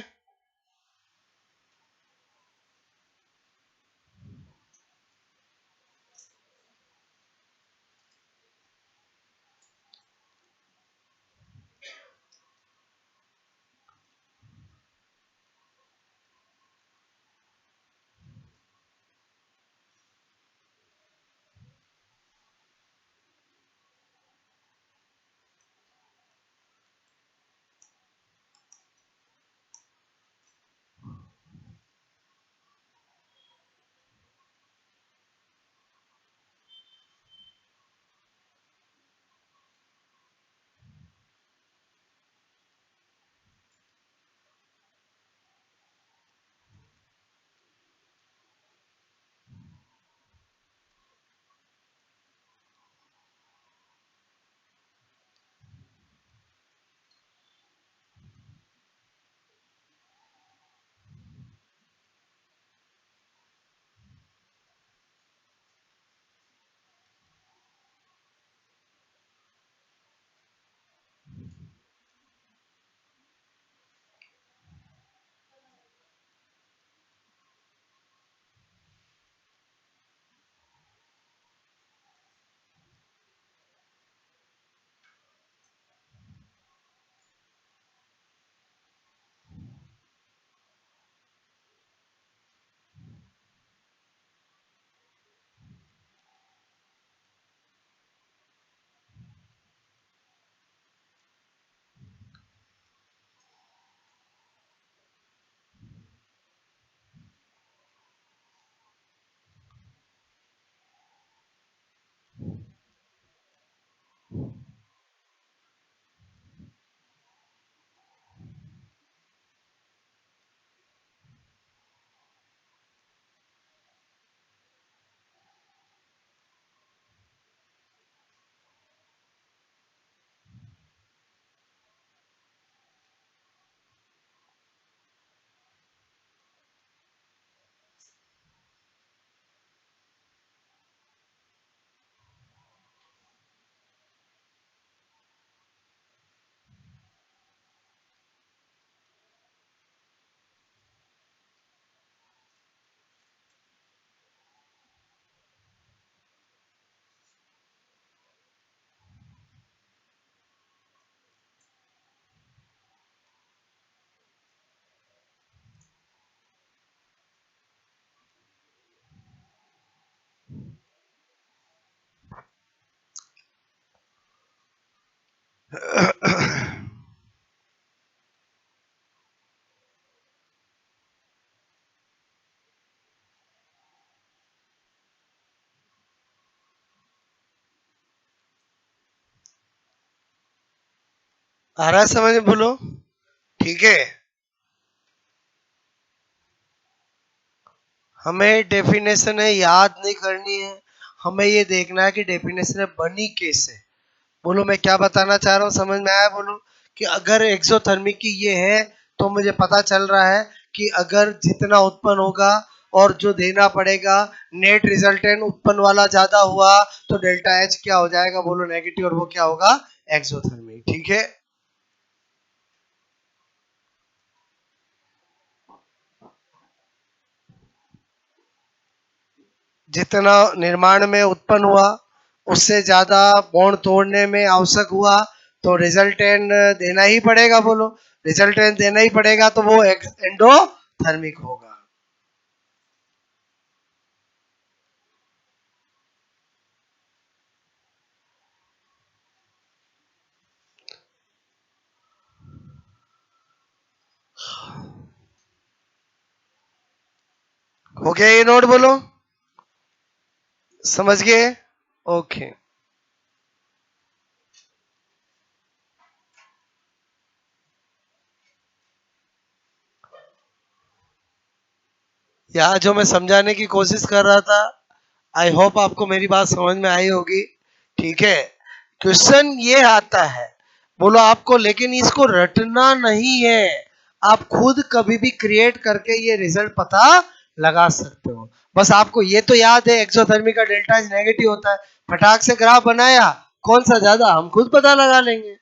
आ रहा है समझ में? बोलो। ठीक है, हमें डेफिनेशन है याद नहीं करनी है, हमें ये देखना है कि डेफिनेशन बनी कैसे। बोलो, मैं क्या बताना चाह रहा हूँ, समझ में आया? बोलो कि अगर एक्सोथर्मिक की ये है तो मुझे पता चल रहा है कि अगर जितना उत्पन्न होगा और जो देना पड़ेगा, नेट रिजल्टेंट उत्पन्न वाला ज्यादा हुआ तो डेल्टा एच क्या हो जाएगा? बोलो नेगेटिव, और वो क्या होगा? एक्सोथर्मिक। ठीक है, जितना निर्माण में उत्पन्न हुआ उससे ज्यादा बॉन्ड तोड़ने में आवश्यक हुआ तो रिजल्टेंट देना ही पड़ेगा। बोलो, रिजल्टेंट देना ही पड़ेगा तो वो एंडोथर्मिक होगा। हो गया ये नोट? बोलो, समझ गए? ओके। यहाँ जो मैं समझाने की कोशिश कर रहा था, आई होप आपको मेरी बात समझ में आई होगी। ठीक है, क्वेश्चन ये आता है, बोलो आपको, लेकिन इसको रटना नहीं है, आप खुद कभी भी क्रिएट करके ये रिजल्ट पता लगा सकते हो। बस आपको ये तो याद है एक्सोथर्मी का डेल्टा एच नेगेटिव होता है, फटाक से ग्राफ बनाया, कौन सा ज्यादा हम खुद पता लगा लेंगे।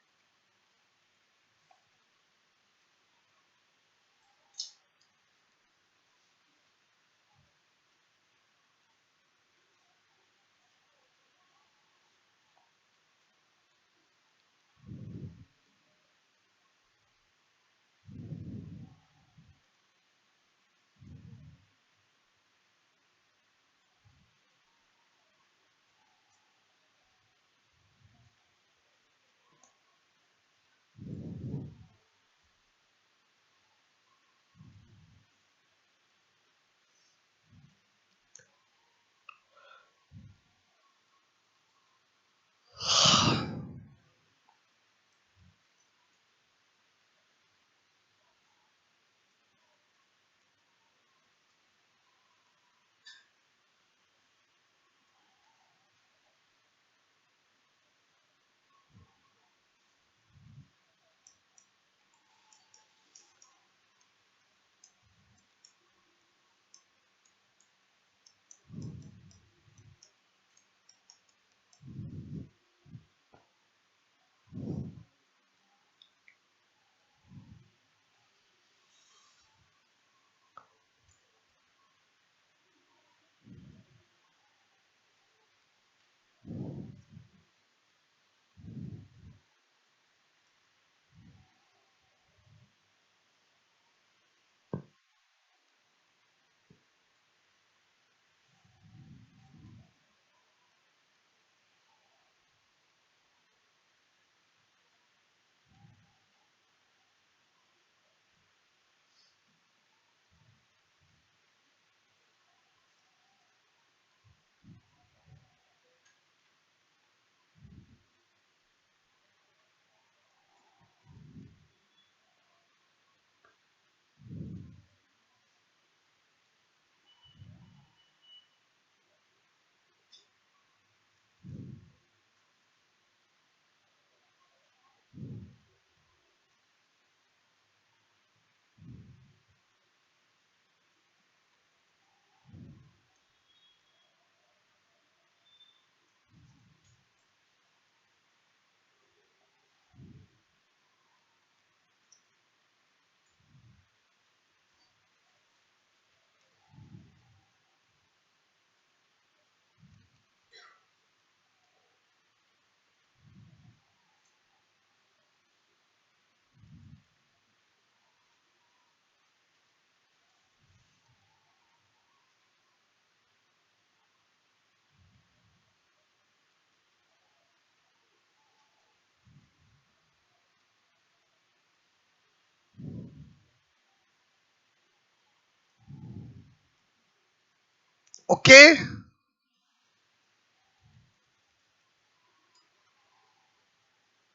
ओके,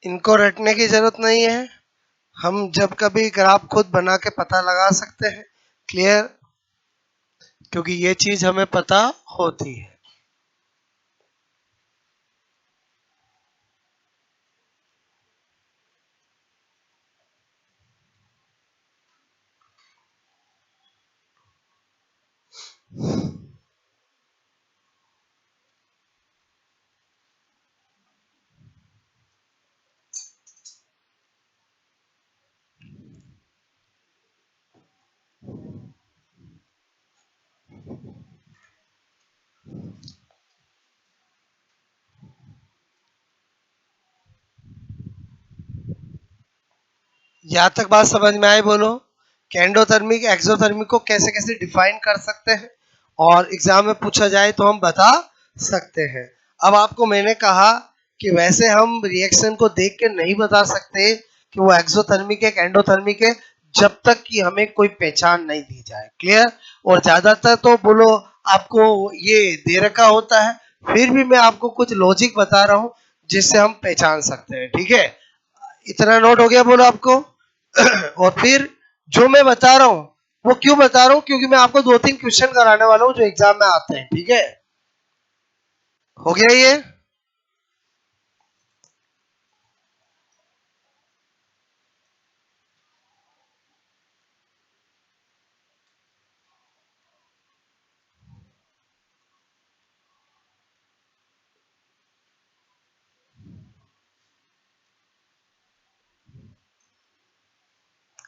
इनको रटने की जरूरत नहीं है, हम जब कभी ग्राफ खुद बना के पता लगा सकते हैं। क्लियर, क्योंकि ये चीज हमें पता होती है। यहाँ तक बात समझ में आई बोलो, कि एंडोथर्मिक एक्सोथर्मिक को कैसे कैसे डिफाइन कर सकते हैं, और एग्जाम में पूछा जाए तो हम बता सकते हैं। अब आपको मैंने कहा कि वैसे हम रिएक्शन को देख के नहीं बता सकते कि वो एक्सोथर्मिक है एंडोथर्मिक है, जब तक कि हमें कोई पहचान नहीं दी जाए। क्लियर, और ज्यादातर तो बोलो आपको ये दे रखा होता है, फिर भी मैं आपको कुछ लॉजिक बता रहा हूँ जिससे हम पहचान सकते हैं। ठीक है, इतना नोट हो गया बोलो आपको। और फिर जो मैं बता रहा हूं वो क्यों बता रहा हूं, क्योंकि मैं आपको 2-3 क्वेश्चन कराने वाला हूं जो एग्जाम में आते हैं, ठीक है। हो गया ये?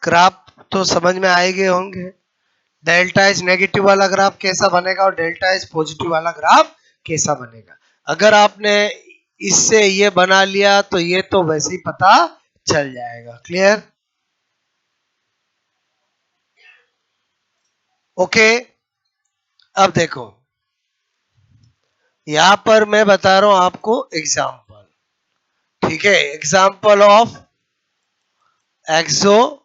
ग्राफ तो समझ में आए गए होंगे। डेल्टा एच नेगेटिव वाला ग्राफ कैसा बनेगा और डेल्टा एच पॉजिटिव वाला ग्राफ कैसा बनेगा। अगर आपने इससे ये बना लिया तो ये तो वैसे ही पता चल जाएगा। क्लियर? ओके। अब देखो, यहां पर मैं बता रहा हूं आपको एग्जाम्पल, ठीक है। एग्जाम्पल ऑफ एक्सोथर्मिक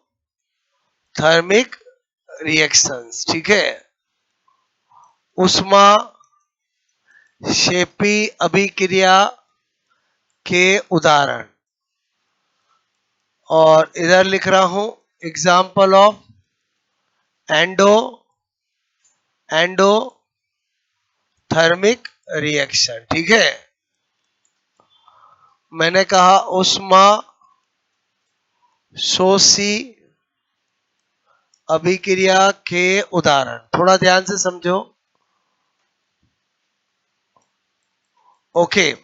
रिएक्शंस, ठीक है। उष्मा शेपी अभिक्रिया के उदाहरण, और इधर लिख रहा हूं example of endo endothermic reaction, ठीक है। मैंने कहा उष्मा शोषी अभिक्रिया के उदाहरण, थोड़ा ध्यान से समझो। ओके,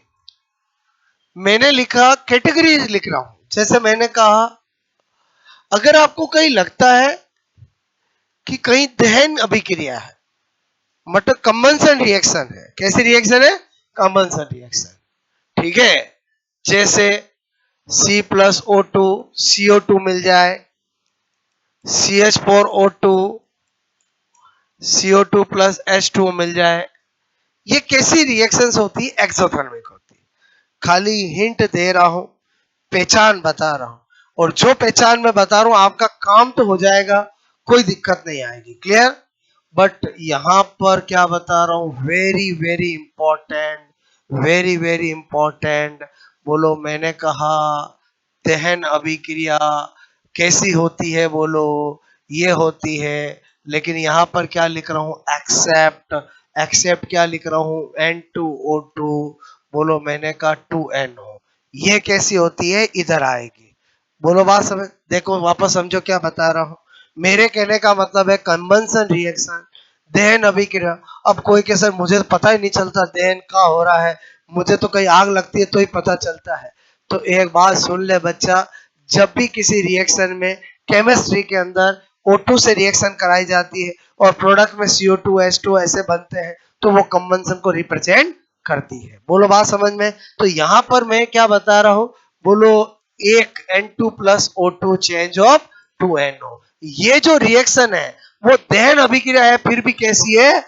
मैंने लिखा कैटेगरीज लिख रहा हूं। जैसे मैंने कहा, अगर आपको कहीं लगता है कि कहीं दहन अभिक्रिया है, मतलब कंबंशन रिएक्शन है, कैसी रिएक्शन है? कंबंशन रिएक्शन, ठीक है। जैसे C+O2 CO2 मिल जाए, CH4O2 CO2 प्लस H2O मिल जाए, ये कैसी रिएक्शंस होती है? एक्सोथर्मिक होती है। खाली हिंट दे रहा हूं, पहचान बता रहा हूं, और जो पहचान मैं बता रहा हूं आपका काम तो हो जाएगा, कोई दिक्कत नहीं आएगी। क्लियर? बट यहां पर क्या बता रहा हूं, very very important, very very important. बोलो, मैंने कहा दहन अभिक्रिया कैसी होती है, बोलो ये होती है। लेकिन यहां पर क्या लिख रहा हूं? एक्सेप्ट। एक्सेप्ट क्या लिख रहा हूं? N2O2। बोलो, मैंने कहा 2NO, ये कैसी होती है? इधर आएगी। बोलो बात समझ, देखो वापस समझो क्या बता रहा हूं। मेरे कहने का मतलब है कंबंशन रिएक्शन, दहन अभिक्रिया। अब कोई के सर मुझे पता ही नहीं चलता दहन का हो रहा है, मुझे तो कहीं आग लगती है तो ही पता चलता है। तो एक बात सुन ले बच्चा, जब भी किसी रिएक्शन में केमिस्ट्री के अंदर O2 से रिएक्शन कराई जाती है और प्रोडक्ट में CO2 H2 ऐसे बनते हैं, तो वो कंबंशन को रिप्रेजेंट करती है। बोलो बात समझ में? तो यहां पर मैं क्या बता रहा हूं, बोलो एक N2 plus O2 change of 2NO, ये जो रिएक्शन है वो दहन अभिक्रिया है, फिर भी कैसी है?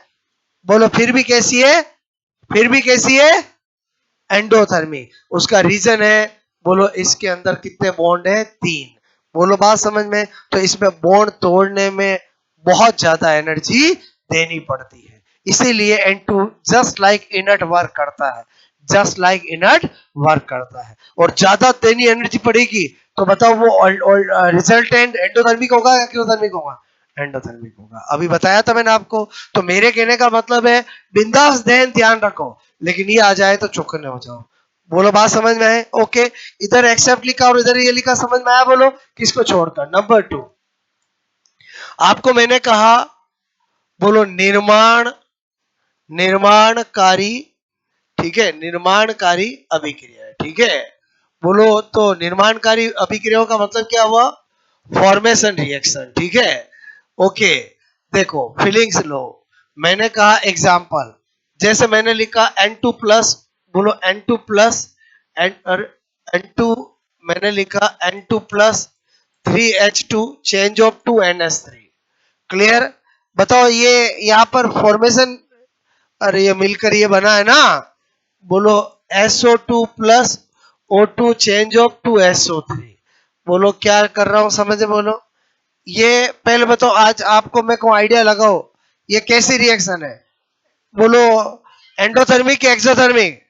बोलो फिर भी कैसी है? फिर भी कैसी है? एंडोथर्मी। उसका रीजन है, बोलो इसके अंदर कितने बॉन्ड है? 3। बोलो बात समझ में? तो इसमें बॉन्ड तोड़ने में बहुत ज्यादा एनर्जी देनी पड़ती है, इसीलिए N2 just like inert work करता है, जस्ट लाइक इनर्ट वर्क करता है। और ज्यादा देनी एनर्जी पड़ेगी तो बताओ वो रिजल्टेंट एंडोथर्मिक होगा या एक्सोथर्मिक होगा? एंडोथर्मिक होगा। अभी बताया था मैंने आपको। तो मेरे कहने का मतलब है, बिंदास दहन ध्यान रखो, लेकिन ये आ जाए तो चौकन्ने हो जाओ। बोलो बात समझ में आए? ओके। इधर एक्सेप्ट लिखा और इधर ये लिखा, समझ में आया? बोलो किसको छोड़कर। नंबर 2, आपको मैंने कहा, बोलो निर्माणकारी, ठीक है, निर्माणकारी अभिक्रिया है, ठीक है। बोलो, तो निर्माणकारी अभिक्रियाओं का मतलब क्या हुआ? फॉर्मेशन रिएक्शन, ठीक है। ओके, देखो फीलिंग्स लो। मैंने कहा एग्जाम्पल, जैसे मैंने लिखा N2 प्लस, बोलो N2 प्लस N2, मैंने लिखा N2 plus 3H2 change of 2NH3। Clear? बताओ ये यहाँ पर फॉर्मेशन, अरे ये मिलकर ये बना है ना। बोलो SO2 plus O2 change of 2SO3। बोलो क्या कर रहा हूं, समझे? बोलो ये पहले बताओ, आज आपको मैं को आइडिया लगाओ, ये कैसी रिएक्शन है? बोलो एंडोथर्मिक या एक्सोथर्मिक?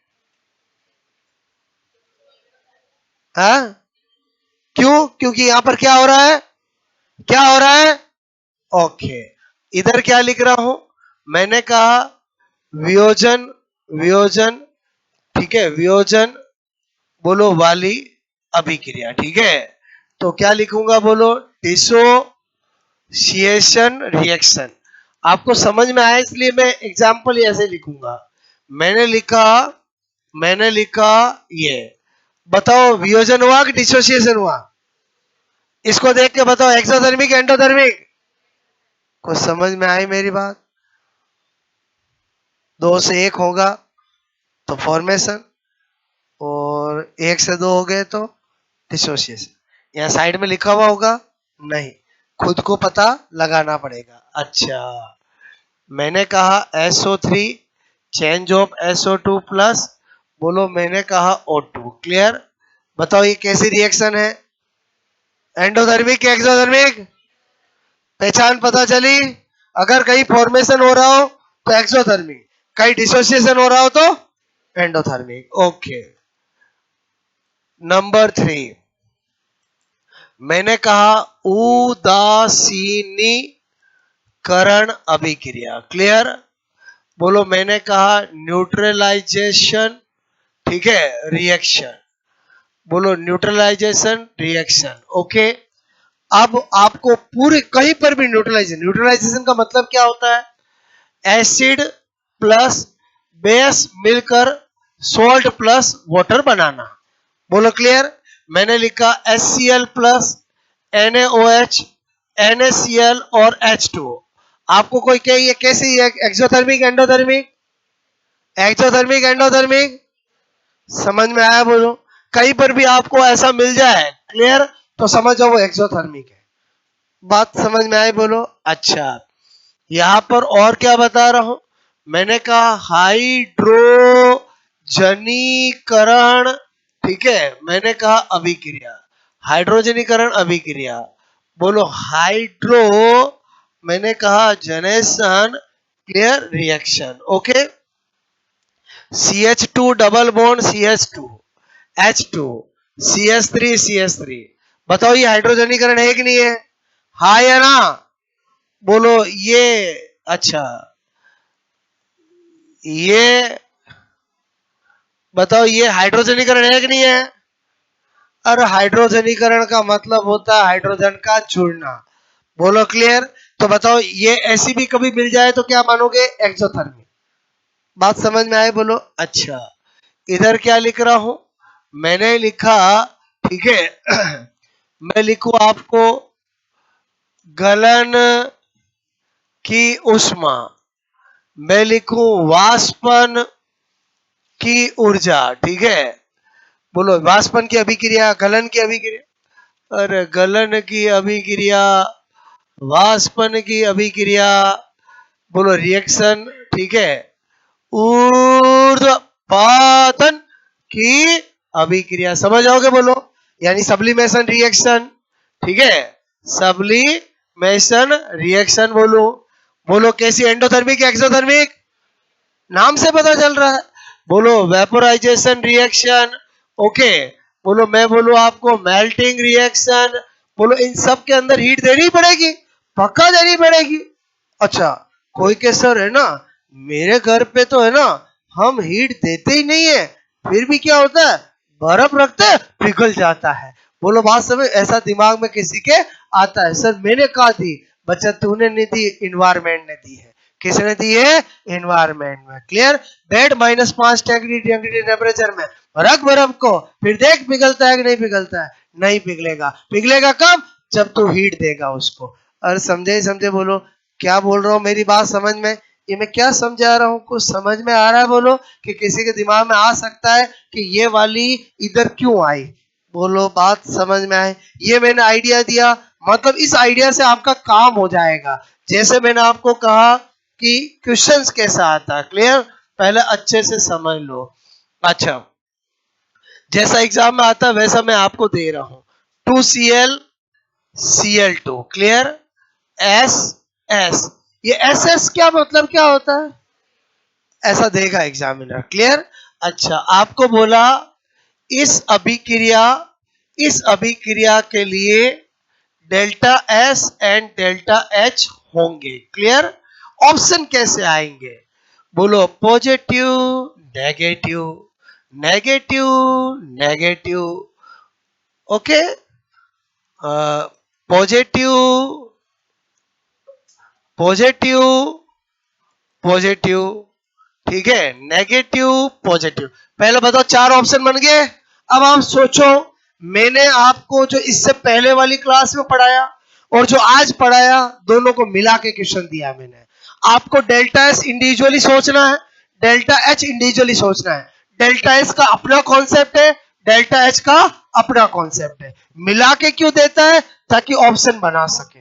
हाँ? क्यों? क्योंकि यहां पर क्या हो रहा है? क्या हो रहा है? ओके, इधर क्या लिख रहा हूं? मैंने कहा वियोजन, वियोजन, ठीक है, वियोजन बोलो वाली अभिक्रिया, ठीक है। तो क्या लिखूंगा बोलो? Dissociation reaction. आपको समझ में आया इसलिए मैं एग्जाम्पल ऐसे लिखूंगा। मैंने लिखा, मैंने लिखा ये, बताओ वियोजन हुआ कि डिसोसिएशन हुआ? इसको देख के बताओ एक्सोथर्मिक एंडोथर्मिक। कुछ समझ में आई मेरी बात? दो से एक होगा तो फॉर्मेशन, और एक से दो हो गए तो डिसोसिएशन। यहाँ साइड में लिखा हुआ होगा? नहीं, खुद को पता लगाना पड़ेगा। अच्छा, मैंने कहा SO3 change of SO2 plus, बोलो मैंने कहा O2। क्लियर? बताओ ये कैसी रिएक्शन है? एंडोथर्मिक या एक्सोथर्मिक? पहचान पता चली? अगर कहीं फॉर्मेशन हो रहा हो तो एक्सोथर्मिक, कहीं डिसोसिएशन हो रहा हो तो एंडोथर्मिक। ओके, नंबर 3, मैंने कहा उदासीनीकरण अभिक्रिया। क्लियर? बोलो मैंने कहा न्यूट्रलाइजेशन, ठीक है, रिएक्शन। बोलो न्यूट्रलाइजेशन रिएक्शन। ओके, अब आपको पूरे कहीं पर भी न्यूट्रलाइजेशन, न्यूट्रलाइजेशन का मतलब क्या होता है? एसिड प्लस बेस मिलकर सॉल्ट प्लस वाटर बनाना। बोलो क्लियर? मैंने लिखा HCl प्लस NaOH, NaCl और H2O। आपको कोई कहे ये कैसी है? Exothermic endothermic? Exothermic endothermic? समझ में आया बोलो? कहीं पर भी आपको ऐसा मिल जाए, क्लियर, तो समझो वो एक्सोथर्मिक है। बात समझ में आई बोलो? अच्छा, यहां पर और क्या बता रहा हूं? मैंने कहा हाइड्रोजनीकरण, ठीक है, मैंने कहा अभिक्रिया, हाइड्रोजनीकरण अभिक्रिया। बोलो हाइड्रो, मैंने कहा जनेशन, clear, reaction. Okay, CH2 double bond CH2, H2, CH3 CH3। बताओ ये हाइड्रोजनीकरण है कि नहीं है? हाँ या ना? बोलो ये, अच्छा, ये बताओ ये हाइड्रोजनीकरण है कि नहीं है? और हाइड्रोजनीकरण का मतलब होता है हाइड्रोजन का जुड़ना। बोलो क्लियर? तो बताओ ये ऐसी भी कभी मिल जाए तो क्या मानोगे? एक्सोथर्मिक। बात समझ में आए बोलो? अच्छा, इधर क्या लिख रहा हूं? मैंने लिखा, ठीक है, मैं लिखू आपको गलन की उष्मा, मैं लिखूं वाष्पन की ऊर्जा, ठीक है। बोलो वाष्पन की अभिक्रिया, गलन की अभिक्रिया, अरे गलन की अभिक्रिया, वाष्पन की अभिक्रिया, बोलो रिएक्शन, ठीक है, ऊर्ध्वपातन की अभिक्रिया। समझ आओगे बोलो? यानी सब्लिमेशन रिएक्शन, ठीक है, सब्लिमेशन रिएक्शन। बोलो, बोलो कैसी? एंडोथर्मिक या एक्सोथर्मिक? नाम से पता चल रहा है। बोलो वेपोराइजेशन रिएक्शन। ओके, बोलो मैं बोलू आपको मेल्टिंग रिएक्शन। बोलो इन सब के अंदर हीट देनी पड़ेगी, पक्का देनी पड़ेगी। अच्छा, कोई के सर है ना, मेरे घर पे तो है ना हम हीट देते ही नहीं है, फिर भी क्या होता है, बर्फ रखते हैं पिघल जाता है। बोलो बात समझ? ऐसा दिमाग में किसी के आता है? सर मैंने कहा थी, बच्चा तूने नहीं दी, इन्वायरमेंट ने दी है। किसने दी है? इन्वायरमेंट में। क्लियर? बेड -5 डिग्री टेम्परेचर में रख बर्फ को, फिर देख पिघलता है कि नहीं पिघलता है? नहीं पिघलेगा। पिघलेगा कब? जब तू हीट देगा उसको। और समझे? समझे? बोलो क्या बोल रहा हूँ? मेरी बात समझ में? ये मैं क्या समझा रहा हूँ? कुछ समझ में आ रहा है? बोलो कि किसी के दिमाग में आ सकता है कि ये वाली इधर क्यों आई। बोलो बात समझ में आए? ये मैंने आइडिया दिया, मतलब इस आइडिया से आपका काम हो जाएगा। जैसे मैंने आपको कहा कि क्वेश्चंस कैसा आता है, क्लियर, पहले अच्छे से समझ लो। अच्छा, जैसा एग्जाम में आता है वैसा मैं आपको दे रहा हूं। 2Cl Cl2, clear, S S, ये एस एस क्या मतलब क्या होता है? ऐसा देगा एग्जामिनर। क्लियर? अच्छा, आपको बोला इस अभिक्रिया, इस अभिक्रिया के लिए delta S and delta H होंगे। क्लियर? ऑप्शन कैसे आएंगे? बोलो positive, negative, negative, negative. Okay, positive, positive, positive, ठीक है, नेगेटिव, पॉजिटिव। पहले बताओ, चार ऑप्शन बन गए। अब आप सोचो, मैंने आपको जो इससे पहले वाली क्लास में पढ़ाया और जो आज पढ़ाया, दोनों को मिला के क्वेश्चन दिया मैंने। आपको डेल्टा एस इंडिविजुअली सोचना है, डेल्टा एच इंडिविजुअली सोचना है। डेल्टा एस का अपना कॉन्सेप्ट है, डेल्टा एच का अपना कॉन्सेप्ट है। मिला के क्यों देता है? ताकि ऑप्शन बना सके।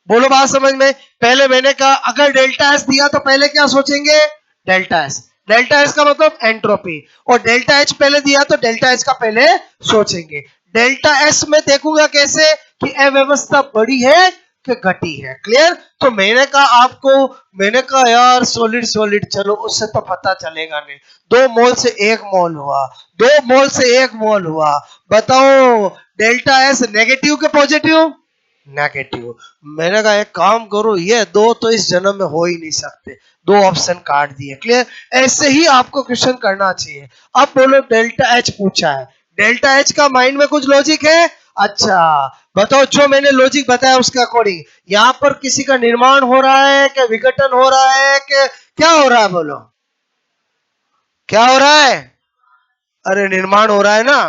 बोलो बात समझ में? पहले मैंने कहा अगर डेल्टा एस दिया तो पहले क्या सोचेंगे? Delta S. डेल्टा एस का मतलब एंट्रोपी, और डेल्टा एच पहले दिया तो डेल्टा एच का पहले सोचेंगे। डेल्टा एस में देखूंगा कैसे कि अव्यवस्था बड़ी है कि घटी है। क्लियर? तो मैंने कहा आपको, मैंने कहा यार सॉलिड सॉलिड, चलो उससे तो पता चलेगा नहीं। 2 मोल से 1 मोल हुआ, 2 मोल से 1 मोल हुआ। बताओ डेल्टा एस नेगेटिव के पॉजिटिव? नेगेटिव। मैंने कहा एक काम करो, ये दो तो इस जन्म में हो ही नहीं सकते, 2 ऑप्शन काट दिए। क्लियर? ऐसे ही आपको क्वेश्चन करना चाहिए। अब बोलो डेल्टा एच पूछा है, डेल्टा एच का माइंड में कुछ लॉजिक है? अच्छा बताओ, जो मैंने लॉजिक बताया उसके अकॉर्डिंग यहाँ पर किसी का निर्माण हो रहा है कि विघटन हो रहा है कि क्या हो रहा है? बोलो क्या हो रहा है? अरे निर्माण हो रहा है ना।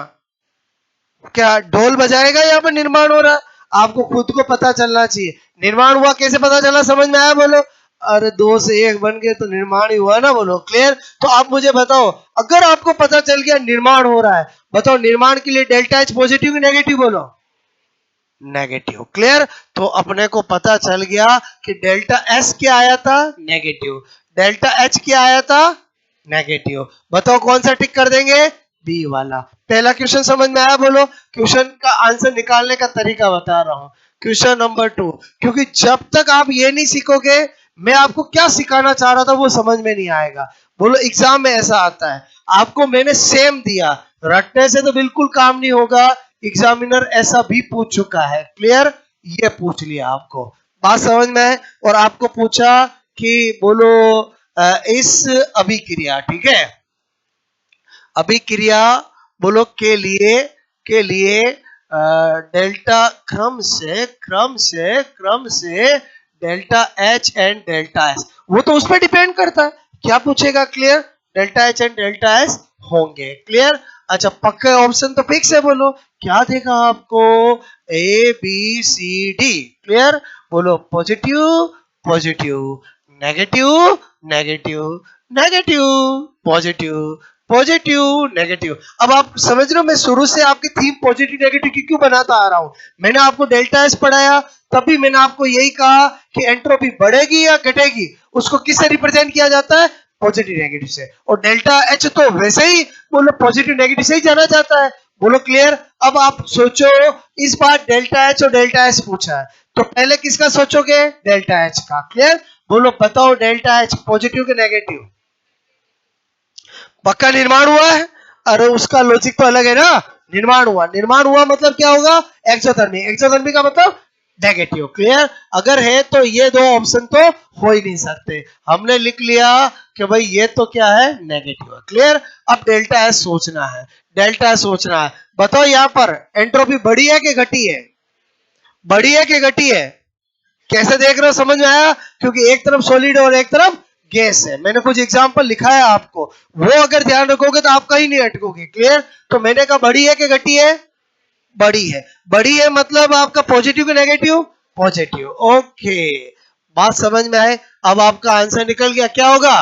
क्या ढोल बजाएगा यहाँ पर निर्माण हो रहा है? आपको खुद को पता चलना चाहिए। निर्माण हुआ कैसे पता चला? समझ में आया? बोलो। अरे 2 से 1 बन गए तो निर्माण ही हुआ ना। बोलो क्लियर? तो आप मुझे बताओ, अगर आपको पता चल गया निर्माण हो रहा है, बताओ निर्माण के लिए डेल्टा एच पॉजिटिव की नेगेटिव? बोलो नेगेटिव। क्लियर? तो अपने को पता चल गया कि डेल्टा एस क्या आया था? नेगेटिव। डेल्टा एच क्या आया था? नेगेटिव। बताओ कौन सा टिक कर देंगे? बी वाला। पहला क्वेश्चन समझ में आया? बोलो। क्वेश्चन का आंसर निकालने का तरीका बता रहा हूं। क्वेश्चन नंबर 2, क्योंकि जब तक आप ये नहीं सीखोगे, मैं आपको क्या सिखाना चाह रहा था वो समझ में नहीं आएगा। बोलो एग्जाम में ऐसा आता है, आपको मैंने सेम दिया, रटने से तो बिल्कुल काम नहीं होगा। एग्जामिनर ऐसा भी पूछ चुका है। क्लियर? ये पूछ लिया आपको, बात समझ में है? और आपको पूछा कि बोलो इस अभिक्रिया, ठीक है, अभिक्रिया बोलो के लिए डेल्टा क्रम से delta H and delta S, वो तो उस पर डिपेंड करता है क्या पूछेगा। Clear? Delta H and delta S होंगे। क्लियर? अच्छा पक्का ऑप्शन तो फिक्स है। बोलो क्या देगा आपको? A B C D. Clear? बोलो positive, positive, negative, negative, negative, positive, positive, negative. अब आप समझ रहे हो मैं शुरू से आपकी थीम पॉजिटिव नेगेटिव की क्यों बनाता आ रहा हूं? मैंने आपको डेल्टा एस पढ़ाया, तभी मैंने आपको यही कहा कि एंट्रोपी बढ़ेगी या घटेगी, उसको किससे रिप्रेजेंट किया जाता है? पॉजिटिव नेगेटिव से। और डेल्टा एच तो वैसे ही बोलो पॉजिटिव नेगेटिव से ही जाना जाता है। बोलो क्लियर? अब आप सोचो, इस बार डेल्टा एच और डेल्टा एस पूछा है, तो पहले किसका सोचोगे? डेल्टा एच का। क्लियर? बोलो बताओ डेल्टा एच पॉजिटिव के नेगेटिव? पक्का निर्माण हुआ है? अरे उसका लॉजिक तो अलग है ना। निर्माण हुआ, निर्माण हुआ मतलब क्या होगा? एक्सोथर्मी, एक्सोथर्मी का मतलब नेगेटिव। क्लियर? अगर है तो ये 2 ऑप्शन तो हो ही नहीं सकते। हमने लिख लिया कि भाई ये तो क्या है? नेगेटिव है। क्लियर? अब डेल्टा एस सोचना है, डेल्टा एस सोचना है। बताओ यहाँ पर एंट्रोपी बढ़ी है कि घटी है? बढ़ी है कि घटी है? कैसे देख रहे हो? समझ में आया? क्योंकि एक तरफ सॉलिड और एक तरफ गैस है। मैंने कुछ एग्जांपल लिखा है आपको, वो अगर ध्यान रखोगे तो आप कहीं नहीं अटकोगे। क्लियर? तो मैंने कहा बड़ी है कि घटी है? बड़ी है। बड़ी है मतलब आपका पॉजिटिव कि नेगेटिव? पॉजिटिव। ओके, बात समझ में आए? अब आपका आंसर निकल गया, क्या होगा?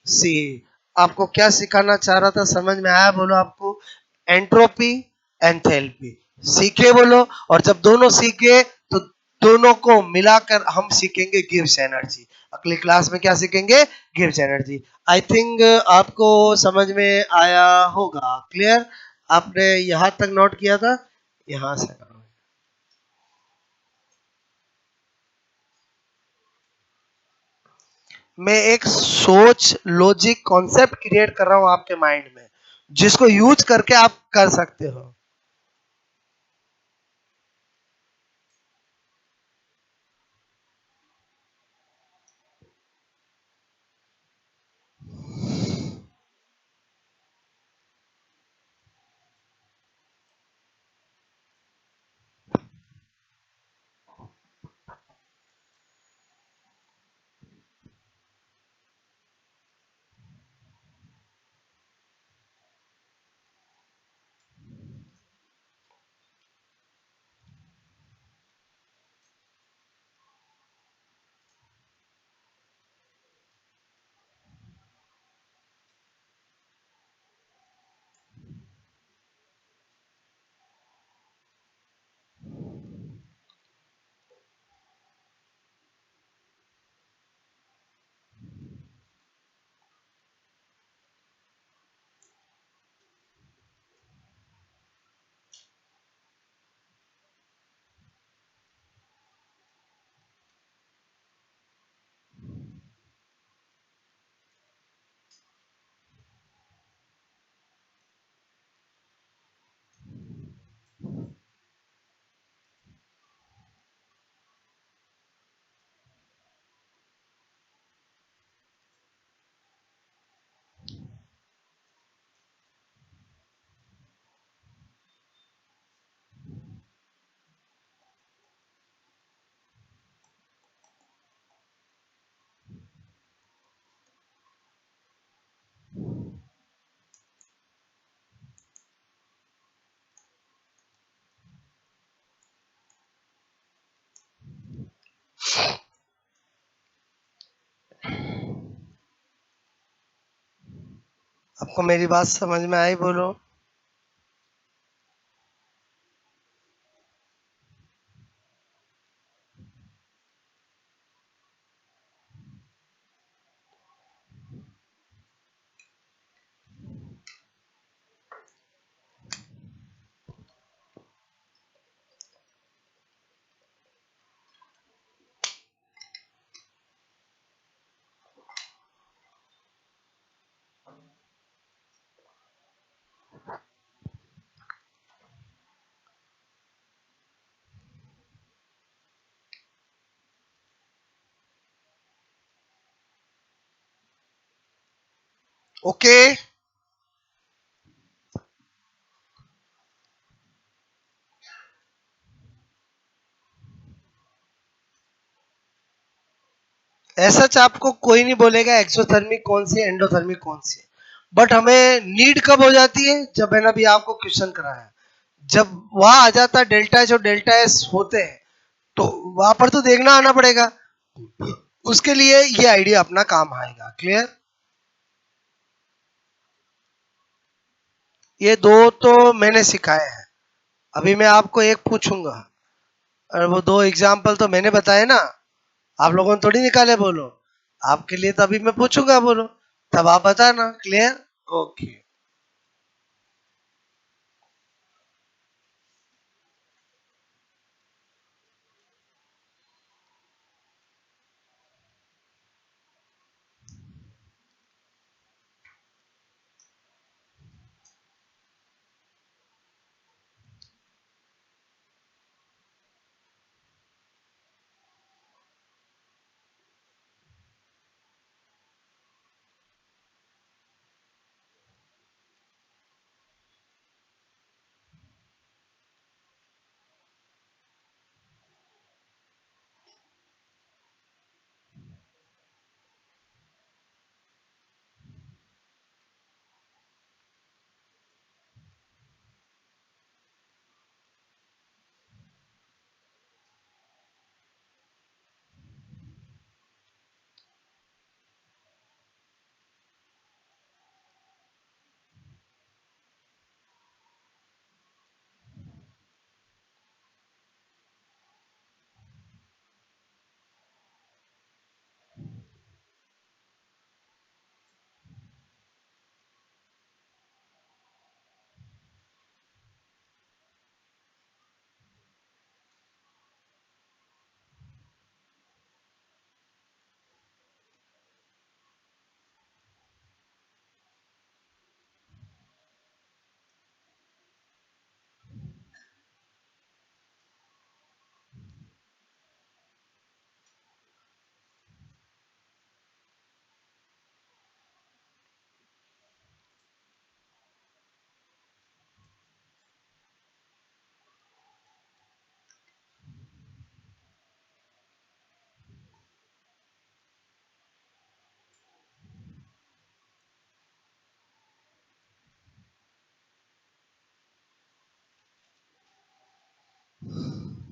सी। आपको क्या सिखाना चाह रहा था समझ में आया? बोलो आपको एंट्रोपी, एंथैल्पी सीखे। बोलो। और जब दोनों सीख गए तो दोनों को मिलाकर हम सीखेंगे गिव्स एनर्जी। अगली क्लास में क्या सीखेंगे? Gives energy. आई थिंक आपको समझ में आया होगा। क्लियर? आपने यहां तक नोट किया था? यहां से करो। मैं एक सोच लॉजिक कॉन्सेप्ट क्रिएट कर रहा हूं आपके माइंड में, जिसको यूज करके आप कर सकते हो। आपको मेरी बात समझ में आई? बोलो। ओके। ऐसा आपको कोई नहीं बोलेगा एक्सोथर्मिक कौन सी है, एंडोथर्मिक कौन सी है। बट हमें नीड कब हो जाती है? जब मैंने अभी आपको क्वेश्चन कराया, जब वहां आ जाता है डेल्टा एच और डेल्टा एस होते हैं, तो वहां पर तो देखना आना पड़ेगा। उसके लिए ये आइडिया अपना काम आएगा। क्लियर? ये दो तो मैंने सिखाए हैं। अभी मैं आपको एक पूछूंगा, और वो दो एग्जाम्पल तो मैंने बताए ना, आप लोगों ने थोड़ी निकाले। बोलो। आपके लिए तो अभी मैं पूछूंगा, बोलो, तब आप बताना। क्लियर? ओके।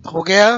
हो गया?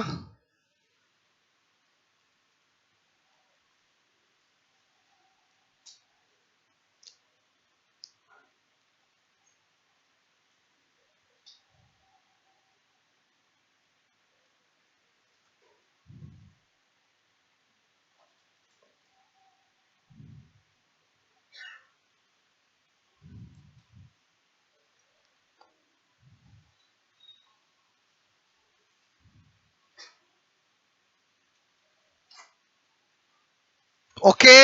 ओके।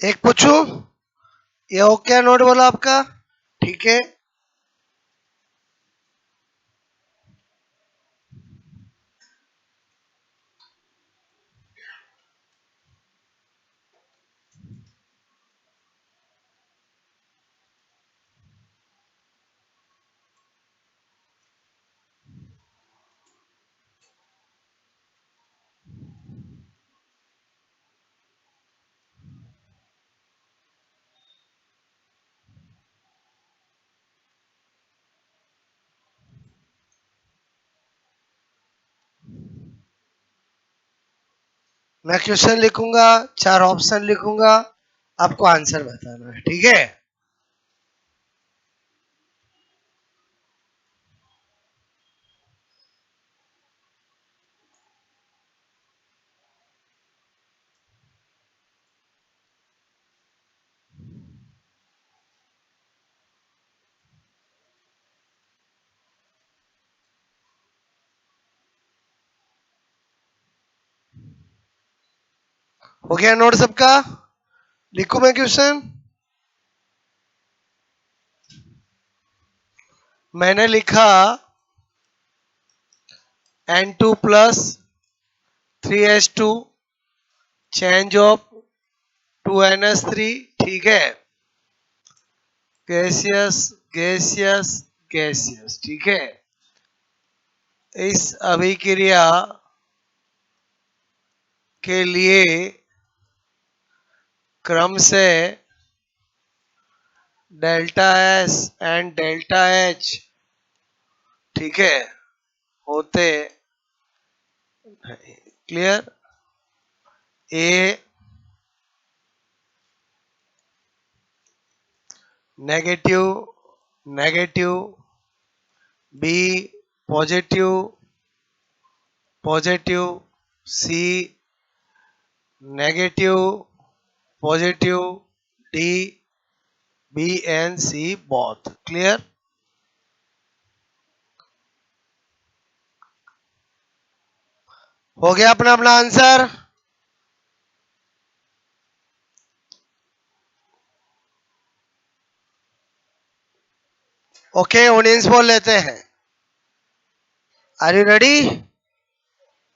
एक पूछूं, ये हो क्या नोट बोला आपका? ठीक है, मैं क्वेश्चन लिखूंगा, 4 ऑप्शन लिखूंगा, आपको आंसर बताना है, ठीक है? हो गया नोट सबका? लिखूं मैं क्वेश्चन? मैंने लिखा N2 plus 3H2 change of 2NH3, ठीक है? गैसियस गैसियस गैसियस, ठीक है? इस अभिक्रिया के लिए क्रम से delta S and delta H, ठीक है, होते clear? A negative negative, B positive positive, C negative positive, D B and C both, clear? हो गया अपना अपना आंसर? ओके, ऑडियंस बोल लेते हैं। Are you ready?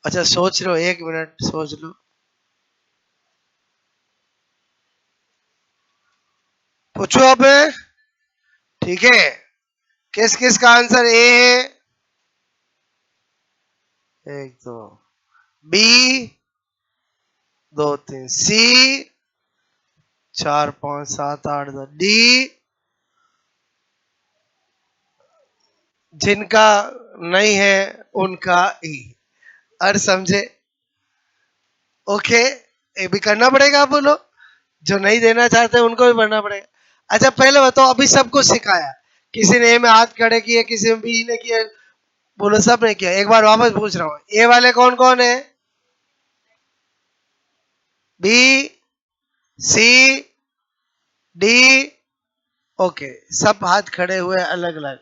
अच्छा सोच लो, 1 मिनट सोच लो। पूछो अब, ठीक है? किस किस का आंसर ए है? 1 2, बी 2 3, सी 4 5 7 8 9, डी जिनका नहीं है उनका ई। और समझे? ओके, ये भी करना पड़ेगा, आप बोलो। जो नहीं देना चाहते उनको भी भरना पड़ेगा। अच्छा पहले बताओ, अभी सबको सिखाया, किसी ने ए में हाथ खड़े किए, किसी ने बी ने किए, बोलो सब ने किया। एक बार वापस पूछ रहा हूँ, ए वाले कौन कौन है? बी सी डी, ओके, सब हाथ खड़े हुए अलग अलग।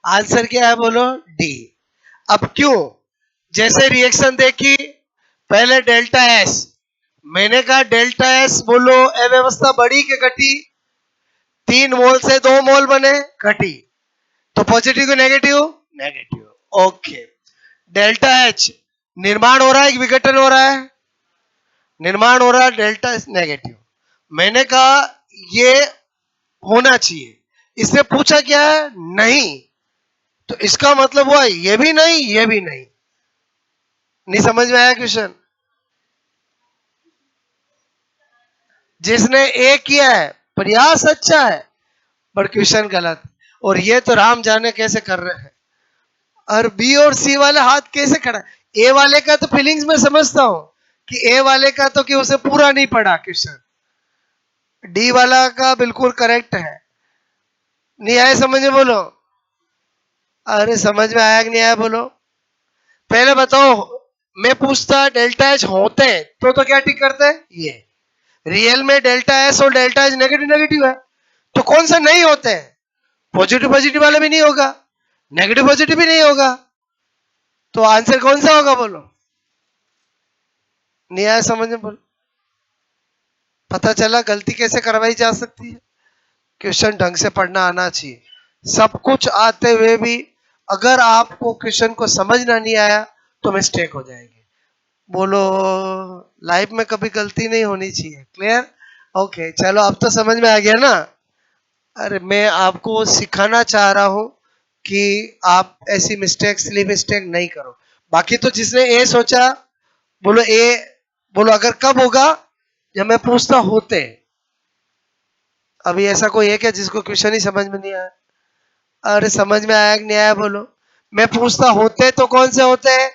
आंसर क्या है बोलो? डी। अब क्यों? जैसे रिएक्शन देखी, पहले डेल्टा एस, मैंने कहा डेल्टा एस बोलो अव्यवस्था बढ़ी के घटी? 3 मोल से 2 मोल बने, घटी। तो पॉजिटिव को negative, negative, okay. Delta H निर्माण हो रहा है कि विघटन हो रहा है? निर्माण हो रहा है, डेल्टा एच नेगेटिव। मैंने कहा ये होना चाहिए, इसने पूछा क्या है? नहीं, तो इसका मतलब हुआ ये भी नहीं, ये भी नहीं। नहीं समझ में आया क्वेश्चन? जिसने ए किया है प्रयास अच्छा है, पर क्वेश्चन गलत। और ये तो राम जाने कैसे कर रहे हैं। और बी और सी वाले हाथ कैसे खड़ा? ए वाले का तो फीलिंग्स में समझता हूं कि ए वाले का तो कि उसे पूरा नहीं पढ़ा क्वेश्चन, डी वाला का बिल्कुल करेक्ट है। नहीं आया समझ में बोलो? अरे समझ में आया कि नहीं आया बोलो? पहले बताओ, मैं पूछता डेल्टा एच होते तो क्या टिक करते? ये रियल में डेल्टा एस और डेल्टा एच नेगेटिव नेगेटिव है, तो कौन सा नहीं होते हैं? पॉजिटिव पॉजिटिव वाला भी नहीं होगा, नेगेटिव पॉजिटिव भी नहीं होगा, तो आंसर कौन सा होगा बोलो? नहीं आया समझ में बोलो? पता चला गलती कैसे करवाई जा सकती है। क्वेश्चन ढंग से पढ़ना आना चाहिए। सब कुछ आते हुए भी अगर आपको क्वेश्चन को समझना नहीं आया तो मिस्टेक हो जाएगी। बोलो, लाइफ में कभी गलती नहीं होनी चाहिए। क्लियर? ओके, चलो अब तो समझ में आ गया ना। अरे मैं आपको सिखाना चाह रहा हूं कि आप ऐसी मिस्टेक, सिली मिस्टेक नहीं करो। बाकी तो जिसने ए सोचा, बोलो ए, बोलो अगर कब होगा जब मैं पूछता होते। अभी ऐसा कोई है क्या जिसको क्वेश्चन ही समझ में नहीं आया? अरे समझ में आया कि नहीं आया बोलो। मैं पूछता होते तो कौन से होते हैं?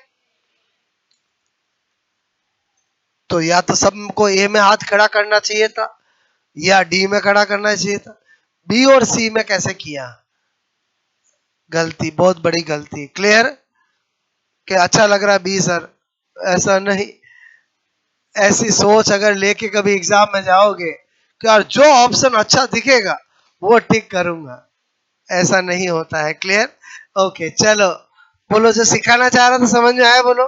तो या तो सबको ए में हाथ खड़ा करना चाहिए था या डी में खड़ा करना चाहिए था। बी और सी में कैसे किया? गलती, बहुत बड़ी गलती। क्लियर? कि अच्छा लग रहा है बी सर, ऐसा नहीं। ऐसी सोच अगर लेके कभी एग्जाम में जाओगे कि यार जो ऑप्शन अच्छा दिखेगा वो टिक करूंगा, ऐसा नहीं होता है। क्लियर? ओके, चलो बोलो, जो सिखाना चाह रहा था समझ में आया बोलो।